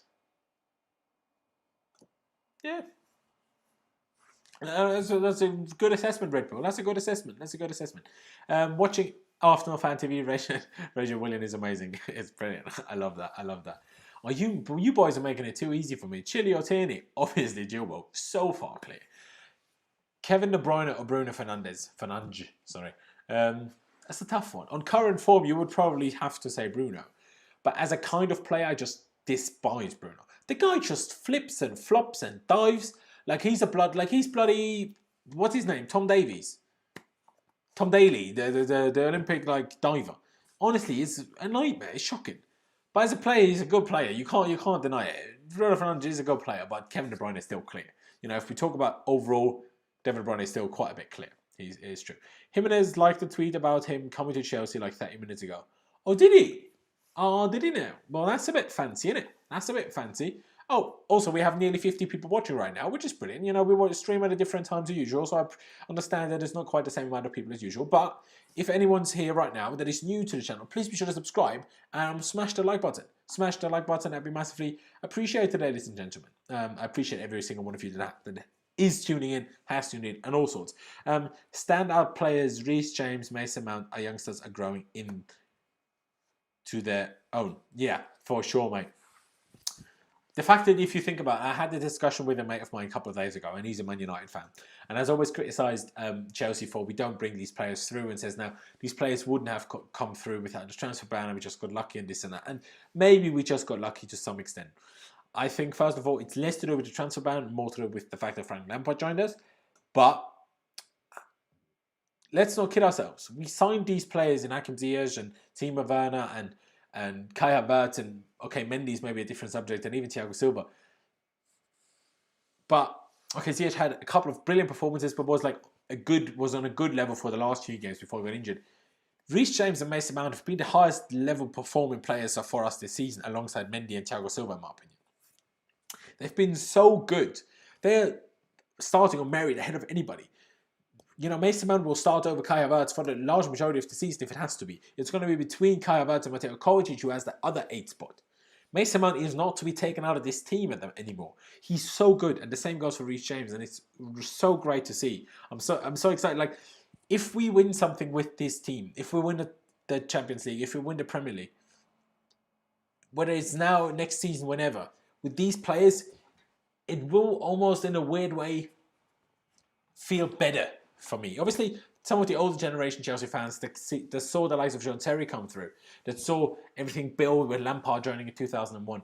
Yeah. That's a good assessment, Red Bull. That's a good assessment. Watching Arsenal Fan TV, Rachel Willian is amazing. It's brilliant. I love that. Oh, you boys are making it too easy for me. Chile or Tierney? Obviously, Gilbo. So far clear. Kevin De Bruyne or Bruno Fernandes? Sorry. That's a tough one. On current form, you would probably have to say Bruno. But as a kind of player, I just despise Bruno. The guy just flips and flops and dives like he's bloody, what's his name? Tom Davies. Tom Daly, the Olympic like diver. Honestly, it's a nightmare. It's shocking. But as a player, he's a good player. You can't deny it. Bruno Fernandes is a good player, but Kevin De Bruyne is still clear. You know, if we talk about overall, Kevin De Bruyne is still quite a bit clear. It is true. Jimenez liked the tweet about him coming to Chelsea like 30 minutes ago. Oh, did he? Oh, did he now? Well, that's a bit fancy, isn't it? That's a bit fancy. Oh, also, we have nearly 50 people watching right now, which is brilliant. You know, we want to stream at a different time to usual, so I understand that it's not quite the same amount of people as usual. But if anyone's here right now that is new to the channel, please be sure to subscribe and smash the like button. Smash the like button. That'd be massively appreciated, ladies and gentlemen. I appreciate every single one of you that is tuning in, has tuned in, and all sorts. Standout players, Reece James, Mason Mount, our youngsters are growing in to their own. Yeah, for sure, mate. The fact that if you think about it, I had a discussion with a mate of mine a couple of days ago, and he's a Man United fan. And has always criticised Chelsea for we don't bring these players through, and says now these players wouldn't have come through without the transfer ban, and we just got lucky and this and that. And maybe we just got lucky to some extent. I think, first of all, it's less to do with the transfer ban, more to do with the fact that Frank Lampard joined us. But let's not kid ourselves. We signed these players in Hakim Ziyech and Timo Werner and Kai Havertz, and okay, Mendy's maybe a different subject, and even Thiago Silva. But okay, Ziyech had a couple of brilliant performances, but was on a good level for the last few games before he got injured. Reece James and Mason Mount have been the highest level performing players for us this season, alongside Mendy and Thiago Silva, in my opinion. They've been so good. They're starting on merit ahead of anybody. You know, Mason Mount will start over Kai Havertz for the large majority of the season if it has to be. It's going to be between Kai Havertz and Mateo Kovacic, who has the other 8 spot. Mason Mount is not to be taken out of this team anymore. He's so good, and the same goes for Reece James, and it's so great to see. I'm so excited. Like, if we win something with this team, if we win the Champions League, if we win the Premier League, whether it's now, next season, whenever, with these players, it will almost, in a weird way, feel better for me. Obviously, some of the older generation Chelsea fans that saw the likes of John Terry come through, that saw everything build with Lampard joining in 2001,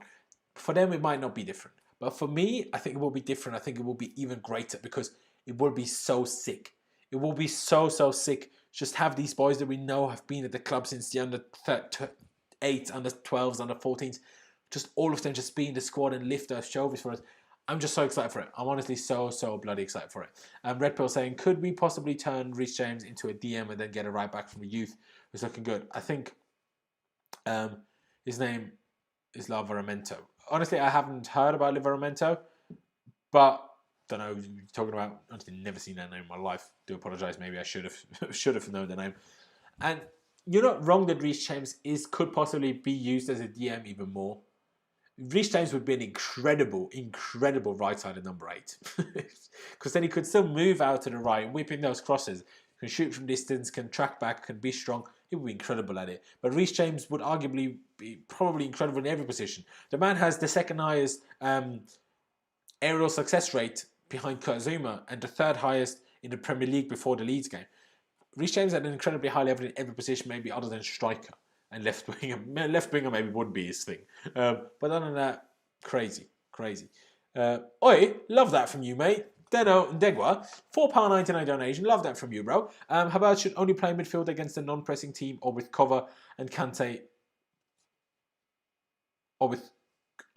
for them it might not be different. But for me, I think it will be different. I think it will be even greater because it will be so sick. It will be so sick. Just have these boys that we know have been at the club since the under 8s, under 12s, under 14s. Just all of them just be in the squad and lift their shoulders for us. I'm just so excited for it. I'm honestly so bloody excited for it. Red Pill saying, could we possibly turn Reece James into a DM and then get a right back from the youth? It's looking good. I think his name is Livramento. Honestly, I haven't heard about Livramento, but don't know what you're talking about. I've never seen that name in my life. Do apologise. Maybe I should have known the name. And you're not wrong that Reece James could possibly be used as a DM even more. Reece James would be an incredible right-sided number 8. Because then he could still move out to the right, whipping those crosses, can shoot from distance, can track back, can be strong. He would be incredible at it. But Reece James would arguably be probably incredible in every position. The man has the second highest aerial success rate behind Kurt Zouma and the third highest in the Premier League before the Leeds game. Reece James had an incredibly high level in every position, maybe other than striker and left winger. Left winger maybe would be his thing, but other than that, crazy. Oi, love that from you, mate. Deno Ndegwa, £4.99 donation. Love that from you, bro. Havertz should only play midfield against a non-pressing team or with cover, and Kante or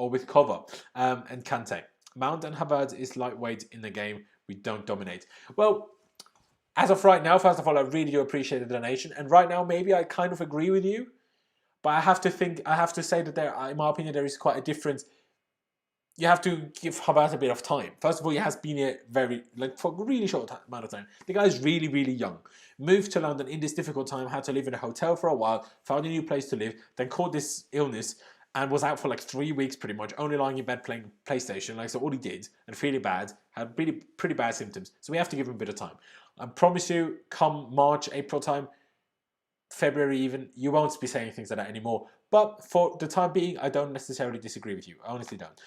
with cover and Kante. Mount and Havertz is lightweight in the game. We don't dominate. Well, as of right now, first of all, I really do appreciate the donation. And right now, maybe I kind of agree with you. But I have to say that there, in my opinion, there is quite a difference. You have to give Havertz a bit of time. First of all, he has been here for a really short amount of time. The guy is really, really young. Moved to London in this difficult time, had to live in a hotel for a while, found a new place to live, then caught this illness and was out for like 3 weeks pretty much, only lying in bed playing PlayStation. So all he did, and feeling bad, had really pretty bad symptoms. So we have to give him a bit of time. I promise you, come March, April time, February even, you won't be saying things like that anymore. But for the time being, I don't necessarily disagree with you. I honestly don't.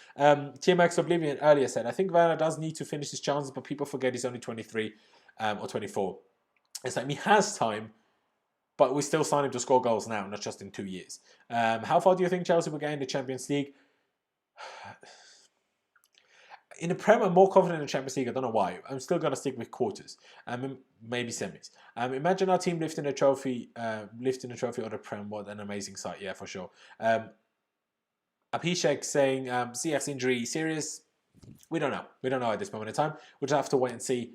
TMX Oblivion earlier said, I think Werner does need to finish his chances, but people forget he's only 23 or 24. It's like he has time, but we still sign him to score goals now, not just in 2 years. How far do you think Chelsea will get in the Champions League? In the Prem, I'm more confident in the Champions League. I don't know why. I'm still going to stick with quarters. Maybe semis. Imagine our team lifting a trophy or the Prem. What an amazing sight. Yeah, for sure. Apishek saying, CF's injury serious? We don't know. We don't know at this moment in time. We'll just have to wait and see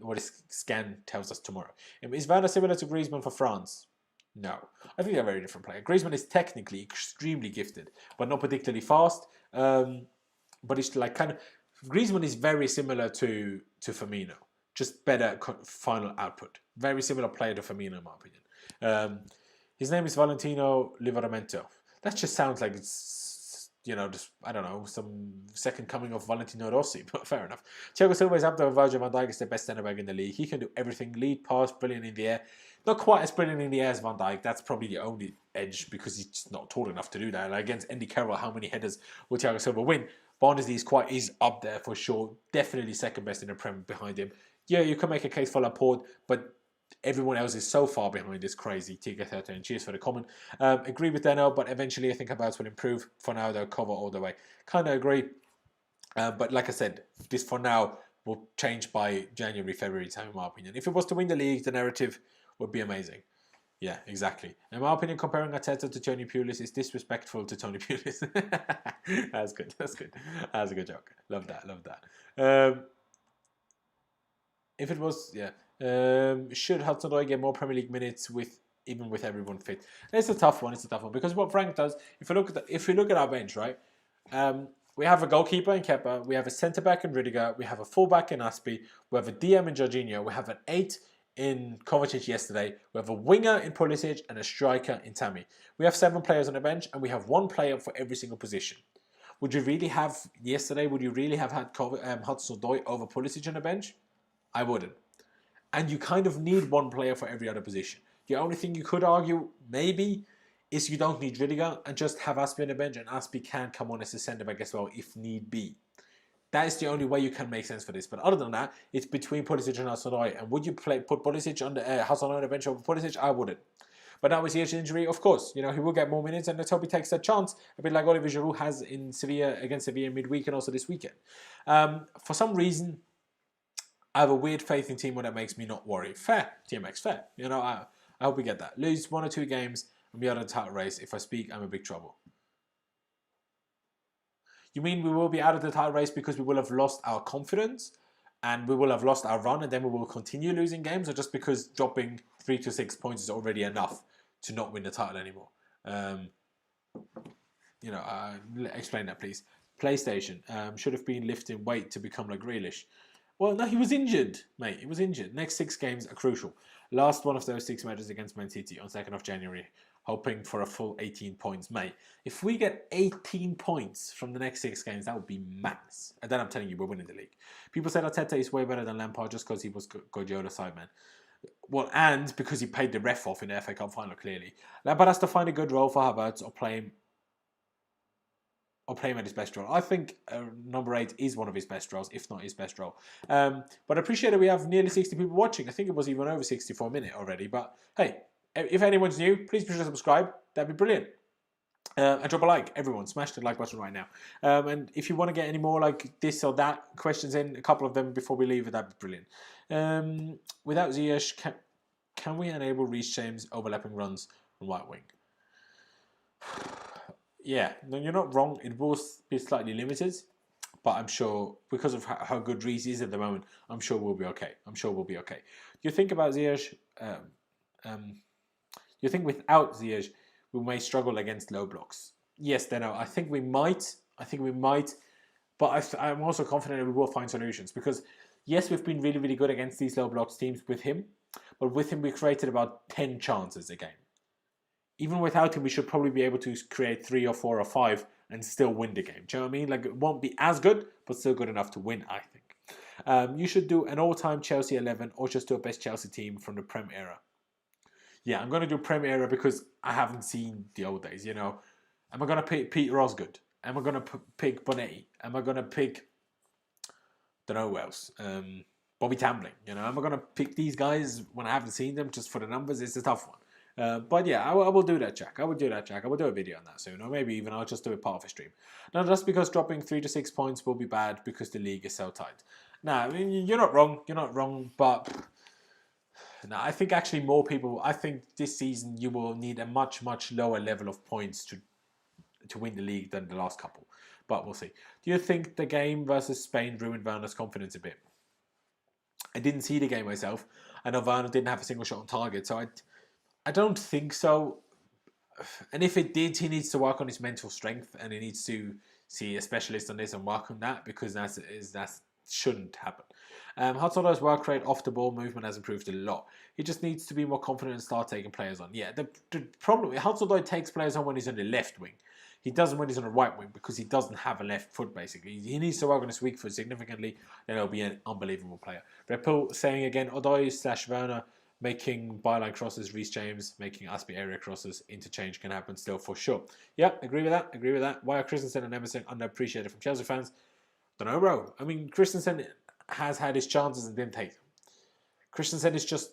what his scan tells us tomorrow. Is Werner similar to Griezmann for France? No. I think they're a very different player. Griezmann is technically extremely gifted, but not particularly fast. But it's like kind of... Griezmann is very similar to Firmino, just better final output. Very similar player to Firmino, in my opinion. His name is Valentino Livramento. That just sounds like it's, just, I don't know, some second coming of Valentino Rossi, but fair enough. Thiago Silva is up there. Virgil van Dijk is the best centre back in the league. He can do everything. Lead, pass, brilliant in the air. Not quite as brilliant in the air as Van Dijk. That's probably the only edge because he's just not tall enough to do that. Like against Andy Carroll, how many headers will Thiago Silva win? Bundesliga is up there for sure. Definitely second best in the Prem behind him. Yeah, you can make a case for Laporte, but everyone else is so far behind. It's crazy. Tiga and cheers for the comment. Agree with Deno, but eventually I think Havertz will improve. For now, they'll cover all the way. Kind of agree. But like I said, this for now will change by January, February time, in my opinion. If it was to win the league, the narrative would be amazing. Yeah, exactly. In my opinion, comparing Arteta to Tony Pulis is disrespectful to Tony Pulis. That's good. That's a good joke. Love that. If it was, yeah. Should Hudson-Odoi get more Premier League minutes even with everyone fit? It's a tough one. Because what Frank does, if you look at our bench, right? We have a goalkeeper in Kepa. We have a centre back in Rudiger. We have a full back in Aspie. We have a DM in Jorginho. We have an 8 in Kovacic yesterday. We have a winger in Pulisic and a striker in Tammy. We have 7 players on the bench and we have 1 player for every single position. Would you really have had Hudson-Odoi over Pulisic on the bench? I wouldn't. And you kind of need 1 player for every other position. The only thing you could argue, maybe, is you don't need Rudiger and just have Aspie on the bench, and Aspie can come on as a centre-back as well if need be. That is the only way you can make sense for this. But other than that, it's between Pulisic and Hudson-Odoi. And would you put Pulisic on the Hudson-Odoi on the bench over Pulisic? I wouldn't. But now with Ziyech's injury, of course, he will get more minutes, and let's hope he takes that chance, a bit like Olivier Giroud has in Sevilla against Sevilla midweek and also this weekend. For some reason, I have a weird faith in Timo that makes me not worry. Fair, TMX, fair. I hope we get that. Lose 1 or 2 games and be out of the title race. If I speak, I'm in big trouble. You mean we will be out of the title race because we will have lost our confidence and we will have lost our run and then we will continue losing games, or just because dropping 3 to 6 points is already enough to not win the title anymore? Explain that, please. PlayStation should have been lifting weight to become like Grealish. Well, no, he was injured, mate. He was injured. Next 6 games are crucial. Last one of those 6 matches against Man City on 2nd of January. Hoping for a full 18 points, mate. If we get 18 points from the next 6 games, that would be madness. And then I'm telling you, we're winning the league. People said Arteta is way better than Lampard just because he was Guardiola's sideman. Well, and because he paid the ref off in the FA Cup final, clearly. Lampard has to find a good role for Havertz or play him or play him at his best role. I think number 8 is one of his best roles, if not his best role. But I appreciate that we have nearly 60 people watching. I think it was even over 60 for a minute already. But hey, if anyone's new, please be sure to subscribe. That'd be brilliant. And drop a like, everyone. Smash the like button right now. And if you want to get any more like this or that questions in, a couple of them before we leave, that'd be brilliant. Without Ziyech, can we enable Reece James overlapping runs on right wing? Yeah, no, you're not wrong. It will be slightly limited, but I'm sure because of how good Reece is at the moment, I'm sure we'll be okay. I'm sure we'll be okay. You think about Ziyech, you think without Ziyech, we may struggle against low blocks. Yes, then I think we might. But I'm also confident that we will find solutions because yes, we've been really, really good against these low blocks teams with him, but with him we created about 10 chances a game. Even without him, we should probably be able to create 3 or 4 or 5 and still win the game. Do you know what I mean? Like, it won't be as good, but still good enough to win, I think. You should do an all-time Chelsea 11 or just do a best Chelsea team from the Prem era. Yeah, I'm going to do Prem era because I haven't seen the old days, you know. Am I going to pick Peter Osgood? Am I going to pick Bonetti? Am I going to pick, don't know who else, Bobby Tambling? You know, am I going to pick these guys when I haven't seen them just for the numbers? It's a tough one. But yeah, I will do that, Jack. I will do a video on that soon, or maybe even I'll just do it part of a stream. Now, just because dropping 3 to 6 points will be bad because the league is so tight. Now, I mean, you're not wrong, but no, I think actually more people. I think this season you will need a much lower level of points to win the league than the last couple. But we'll see. Do you think the game versus Spain ruined Werner's confidence a bit? I didn't see the game myself. I know Werner didn't have a single shot on target, so I don't think so. And if it did, he needs to work on his mental strength and he needs to see a specialist on this and work on that because that shouldn't happen. Hudson-Odoi's work rate off the ball movement has improved a lot. He just needs to be more confident and start taking players on. Yeah, the problem, Hudson-Odoi takes players on when he's on the left wing. He doesn't when he's on the right wing because he doesn't have a left foot, basically. He needs to work on his weak foot significantly, then he'll be an unbelievable player. Repul saying again, Odoi/Werner making byline crosses, Reece James making Aspie area crosses, interchange can happen still for sure. Yeah, agree with that. Why are Christensen and Emerson underappreciated from Chelsea fans? Don't know, bro. I mean, Christensen has had his chances and didn't take them. Christensen is just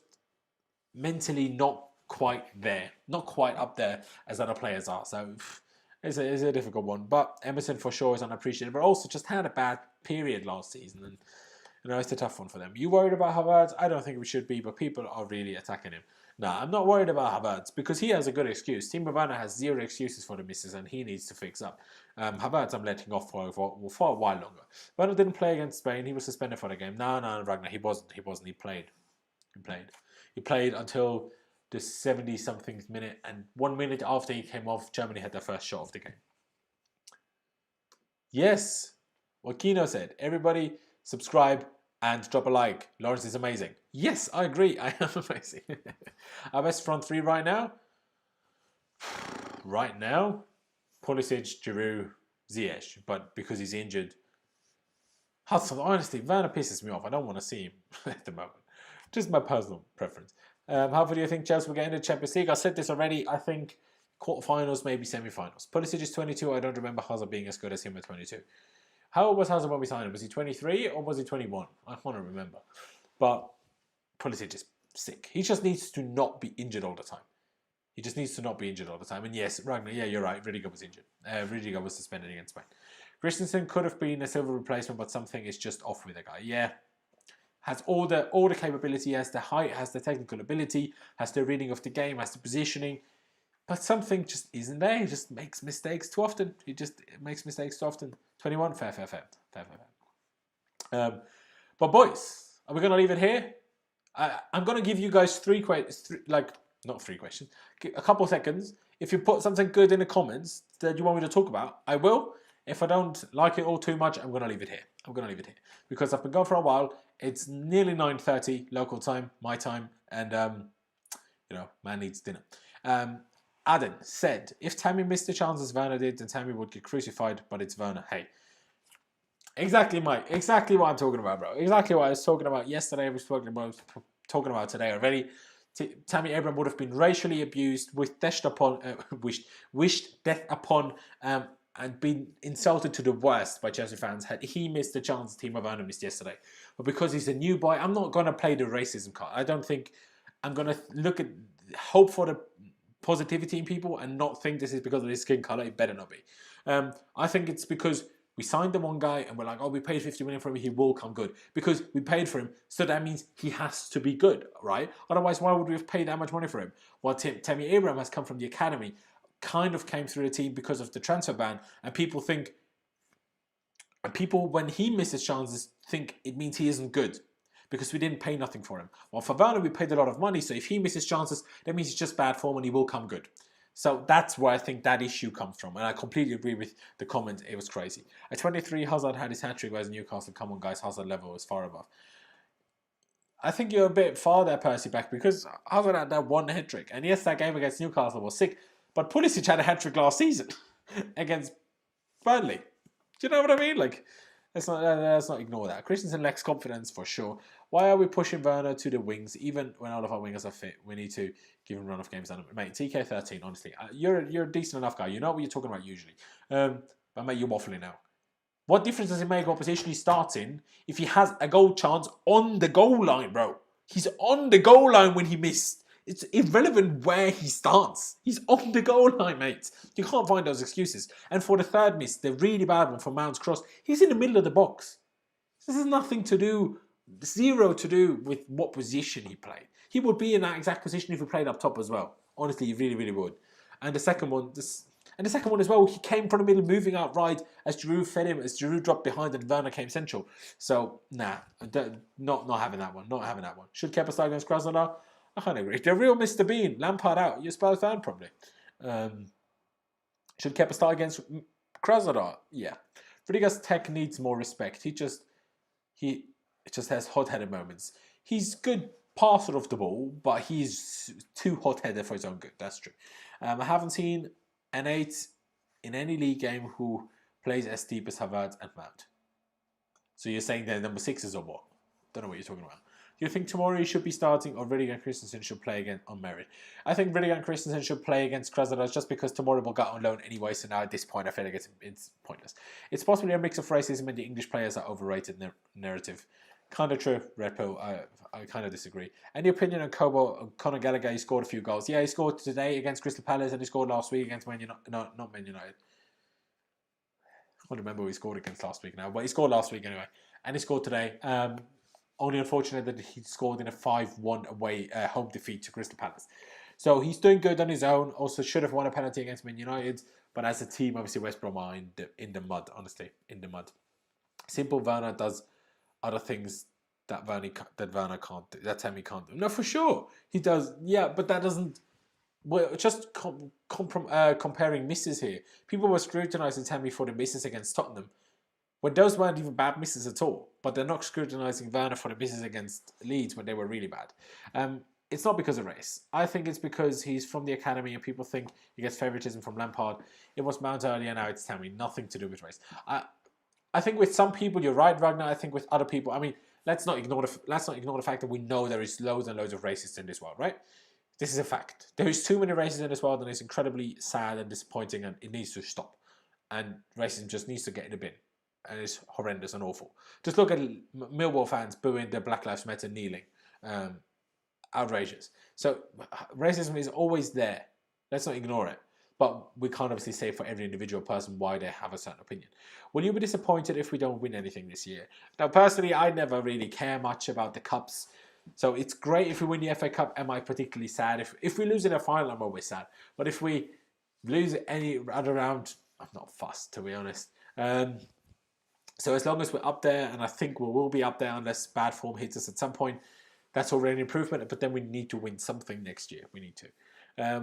mentally not quite there, not quite up there as other players are. So it's a difficult one. But Emerson for sure is unappreciated, but also just had a bad period last season. And you know, it's a tough one for them. You worried about Havertz? I don't think we should be, but people are really attacking him. Nah, I'm not worried about Havertz because he has a good excuse. Timo Werner has 0 excuses for the misses and he needs to fix up. Havertz I'm letting off for a while longer. Werner didn't play against Spain. He was suspended for the game. No, Ragnar, he wasn't. He played. He played until the 70-something minute, and 1 minute after he came off, Germany had their first shot of the game. Yes, what Kino said. Everybody subscribe and drop a like. Laurenz is amazing. Yes, I agree. I am amazing. Our best front three right now? Right now? Pulisic, Giroud, Ziyech. But because he's injured. Hudson, honestly, Werner pisses me off. I don't want to see him at the moment. Just my personal preference. How far do you think Chelsea will get into the Champions League? I said this already. I think quarterfinals, maybe semi-finals. Pulisic is 22. I don't remember Hazard being as good as him at 22. How old was Hazard when we signed him? Was he 23 or was he 21? I can't remember. But Pulisic is sick. He just needs to not be injured all the time. And yes, Ragnar, yeah, you're right. Rudiger was injured. Rudiger was suspended against Spain. Christensen could have been a silver replacement, but something is just off with the guy. Yeah. Has all the capability, has the height, has the technical ability, has the reading of the game, has the positioning. But something just isn't there. He just makes mistakes too often. 21, fair. But boys, are we going to leave it here? I'm going to give you guys not three questions, a couple of seconds. If you put something good in the comments that you want me to talk about, I will. If I don't like it all too much, I'm going to leave it here. Because I've been gone for a while. It's nearly 9:30 local time, my time, and man needs dinner. Aden said, if Tammy missed the chances Werner did, then Tammy would get crucified, but it's Werner. Hey. Exactly, Mike. Exactly what I'm talking about, bro. Exactly what I was talking about yesterday. I was talking about today already. Tammy Abraham would have been racially abused, wished death upon and been insulted to the worst by Chelsea fans had he missed the chance Timo Werner missed yesterday. But because he's a new boy, I'm not going to play the racism card. I don't think I'm going to hope for the positivity in people and not think this is because of his skin colour. It better not be. I think it's because we signed the one guy and we're like, oh, we paid 50 million for him, he will come good. Because we paid for him, so that means he has to be good, right? Otherwise, why would we have paid that much money for him? Well, Tammy Abraham has come from the academy, kind of came through the team because of the transfer ban, and people, when he misses chances, think it means he isn't good. Because we didn't pay nothing for him. Well, for Werner, we paid a lot of money, so if he misses chances, that means he's just bad form and he will come good. So that's where I think that issue comes from. And I completely agree with the comment. It was crazy. At 23, Hazard had his hat-trick, whereas Newcastle, come on guys, Hazard level was far above. I think you're a bit far there, Percy, back, because Hazard had that one hat-trick. And yes, that game against Newcastle was sick, but Pulisic had a hat-trick last season against Burnley. Do you know what I mean? Like, let's not ignore that. Christensen lacks confidence for sure. Why are we pushing Werner to the wings? Even when all of our wingers are fit, we need to give him a run of games. Mate, TK13, honestly. You're a decent enough guy. You know what you're talking about usually. But mate, you're waffling now. What difference does it make what position he starts in if he has a goal chance on the goal line, bro? He's on the goal line when he missed. It's irrelevant where he starts. He's on the goal line, mate. You can't find those excuses. And for the third miss, the really bad one from Mount's cross, he's in the middle of the box. This has nothing to do, zero to do with what position he played. He would be in that exact position if he played up top as well. Honestly, he really, really would. And the second one, as well, he came from the middle, moving out right as Giroud fed him, as Giroud dropped behind and Werner came central. So, nah, not having that one. Not having that one. Should Kepa start against Krasnodar? I can't agree. The real Mr. Bean, Lampard out. You're a Spurs fan, probably. Should Kepa start against Krasnodar? Yeah. Rudiger's tech needs more respect. He just has hot-headed moments. He's good passer of the ball, but he's too hot-headed for his own good. That's true. I haven't seen an 8 in any league game who plays as deep as Havertz and Mount. So you're saying they're number 6s or what? Don't know what you're talking about. Do you think Tomori should be starting or Rudiger and Christensen should play again on merit? I think Rudiger and Christensen should play against Krasnodar just because Tomori will get on loan anyway, so now at this point I feel like it's pointless. It's possibly a mix of racism and the English players are overrated narrative. Kind of true, Repo. I kind of disagree. Any opinion on Conor Gallagher? He scored a few goals. Yeah, he scored today against Crystal Palace and he scored last week against Man United. No, not Man United. I can't remember who he scored against last week now, but he scored last week anyway. And he scored today. Only unfortunate that he scored in a 5-1 away home defeat to Crystal Palace. So he's doing good on his own. Also should have won a penalty against Man United. But as a team, obviously West Brom are in the mud, honestly. In the mud. Simple Werner does other things that Werner can't do. That Tammy can't do. No, for sure. He does. Yeah, but that doesn't... We're just comparing misses here. People were scrutinising Tammy for the misses against Tottenham. When those weren't even bad misses at all. But they're not scrutinising Werner for the misses against Leeds when they were really bad. It's not because of race. I think it's because he's from the academy and people think he gets favouritism from Lampard. It was Mount earlier, now it's Tammy. Nothing to do with race. I think with some people, you're right, Ragnar. I think with other people, I mean, let's not ignore the fact that we know there is loads and loads of racists in this world, right? This is a fact. There is too many racists in this world and it's incredibly sad and disappointing and it needs to stop. And racism just needs to get in the bin. And it's horrendous and awful. Just look at Millwall fans booing the Black Lives Matter kneeling. Outrageous. So racism is always there. Let's not ignore it. But we can't obviously say for every individual person why they have a certain opinion. Will you be disappointed if we don't win anything this year? Now, personally, I never really care much about the cups. So it's great if we win the FA Cup. Am I particularly sad? If we lose in a final, I'm always sad. But if we lose any other round, I'm not fussed, to be honest. So as long as we're up there, and I think we will be up there unless bad form hits us at some point, that's already an improvement. But then we need to win something next year. We need to.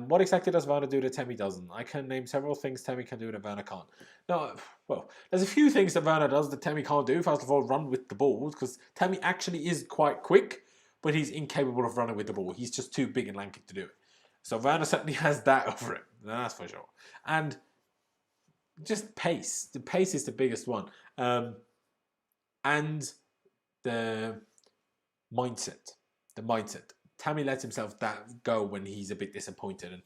What exactly does Werner do that Tammy doesn't? I can name several things Tammy can do that Werner can't. No, well, there's a few things that Werner does that Tammy can't do. First of all, run with the ball, because Tammy actually is quite quick, but he's incapable of running with the ball. He's just too big and lanky to do it. So Werner certainly has that over him. That's for sure. And just pace. The pace is the biggest one. And the mindset. Tammy lets himself go when he's a bit disappointed. And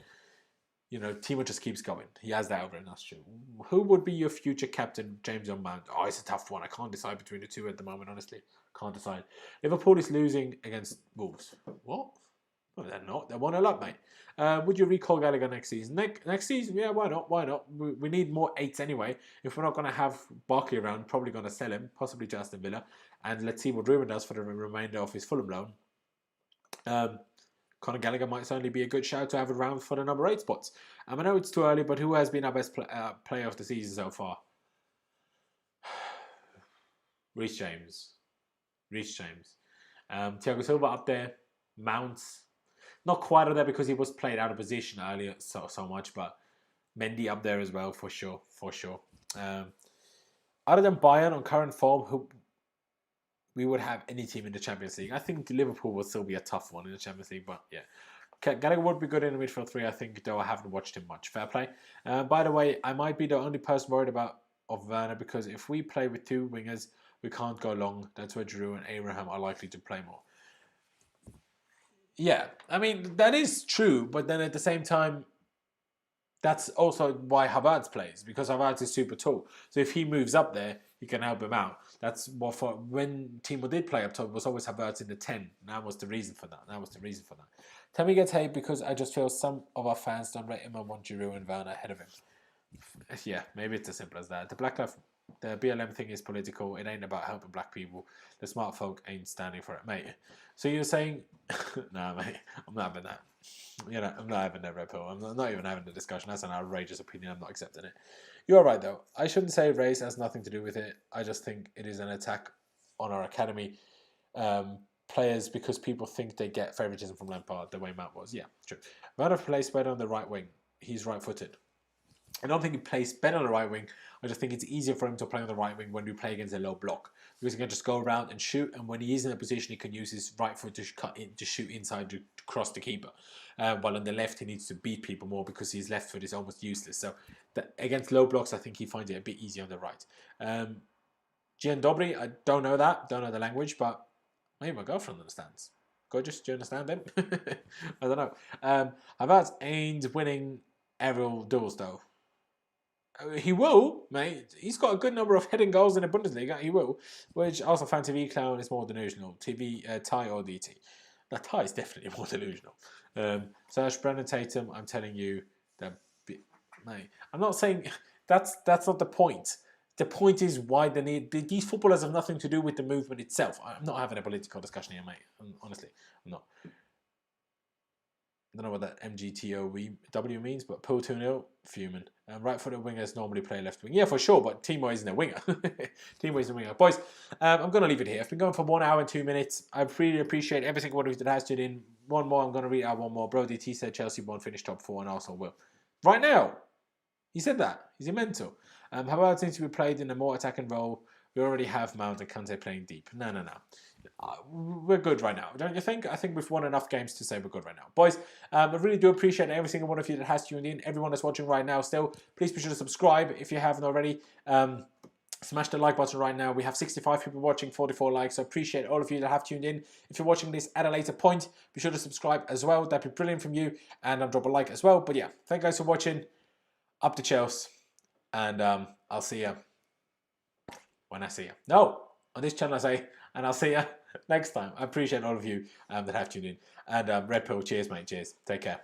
you know, Timo just keeps going. He has that over him, that's true. Who would be your future captain, James or Mount? Oh, it's a tough one. I can't decide between the two at the moment, honestly. Can't decide. Liverpool is losing against Wolves. What? No, they're not. They're 1-0 up, mate. Would you recall Gallagher next season? Next season? Yeah, why not? Why not? We need more 8s anyway. If we're not going to have Barkley around, probably going to sell him, possibly to Aston Villa. And let's see what Ruben does for the remainder of his Fulham loan. Conor Gallagher might certainly be a good shout to have around for the number 8 spots. I know it's too early, but who has been our best player of the season so far? Reece James. Thiago Silva up there. Mounts. Not quite up there because he was played out of position earlier so much, but Mendy up there as well for sure. Other than Bayern on current form, who we would have any team in the Champions League. I think Liverpool will still be a tough one in the Champions League, but yeah. Gallagher would be good in the midfield 3, I think, though I haven't watched him much. Fair play. By the way, I might be the only person worried about of Werner because if we play with 2 wingers, we can't go long. That's where Giroud and Abraham are likely to play more. Yeah, I mean, that is true, but then at the same time, that's also why Havertz plays, because Havertz is super tall. So if he moves up there, he can help him out. That's what for when Timo did play up top, it was always Havertz in the 10. And that was the reason for that. Tammy gets hate because I just feel some of our fans don't rate him and want Giroud and Werner ahead of him. Yeah, maybe it's as simple as that. The BLM thing is political. It ain't about helping black people. The smart folk ain't standing for it, mate. So you're saying, nah, mate, I'm not having that. You know, I'm not having that, Red Pill. I'm not even having the discussion. That's an outrageous opinion. I'm not accepting it. You're right, though. I shouldn't say race has nothing to do with it. I just think it is an attack on our academy players because people think they get favouritism from Lampard the way Matt was. Yeah, true. Werner plays better on the right wing. He's right-footed. I don't think he plays better on the right wing. I just think it's easier for him to play on the right wing when we play against a low block because he can just go around and shoot. And when he is in a position, he can use his right foot to cut in, to shoot inside to cross the keeper. While on the left, he needs to beat people more because his left foot is almost useless. So against low blocks, I think he finds it a bit easier on the right. Dzień dobry, I don't know the language, but maybe my girlfriend understands. Gorgeous, do you understand then? I don't know. Havertz ain't winning aerial duels though. He will, mate. He's got a good number of heading goals in the Bundesliga. He will, which also fan TV clown is more delusional. Ty or DT. That Ty is definitely more delusional. Search Brendan Tatum. I'm telling you that, mate. I'm not saying that's not the point. The point is why they need these footballers have nothing to do with the movement itself. I'm not having a political discussion here, mate. Honestly, I'm not. I don't know what that MGTOW means, but pull 2-0, fuming. Right-footed wingers normally play left wing. Yeah, for sure, but Timo isn't a winger. Timo isn't a winger. Boys, I'm going to leave it here. I've been going for 1 hour and 2 minutes. I really appreciate every single one of you that has tuned in. One more, I'm going to read out one more. Brody T said Chelsea won't finish top 4 and Arsenal will. Right now, he said that. Is he mental? Havertz needs to be played in a more attacking role. We already have Mount and Kante playing deep. No. We're good right now, don't you think? I think we've won enough games to say we're good right now. Boys, I really do appreciate every single one of you that has tuned in. Everyone that's watching right now still, please be sure to subscribe if you haven't already. Smash the like button right now. We have 65 people watching, 44 likes. So appreciate all of you that have tuned in. If you're watching this at a later point, be sure to subscribe as well. That'd be brilliant from you. And drop a like as well. But yeah, thank you guys for watching. Up to Chelsea. And I'll see you when I see you. No, on this channel I say, and I'll see you next time. I appreciate all of you that have tuned in. And Red Pill, cheers, mate. Cheers. Take care.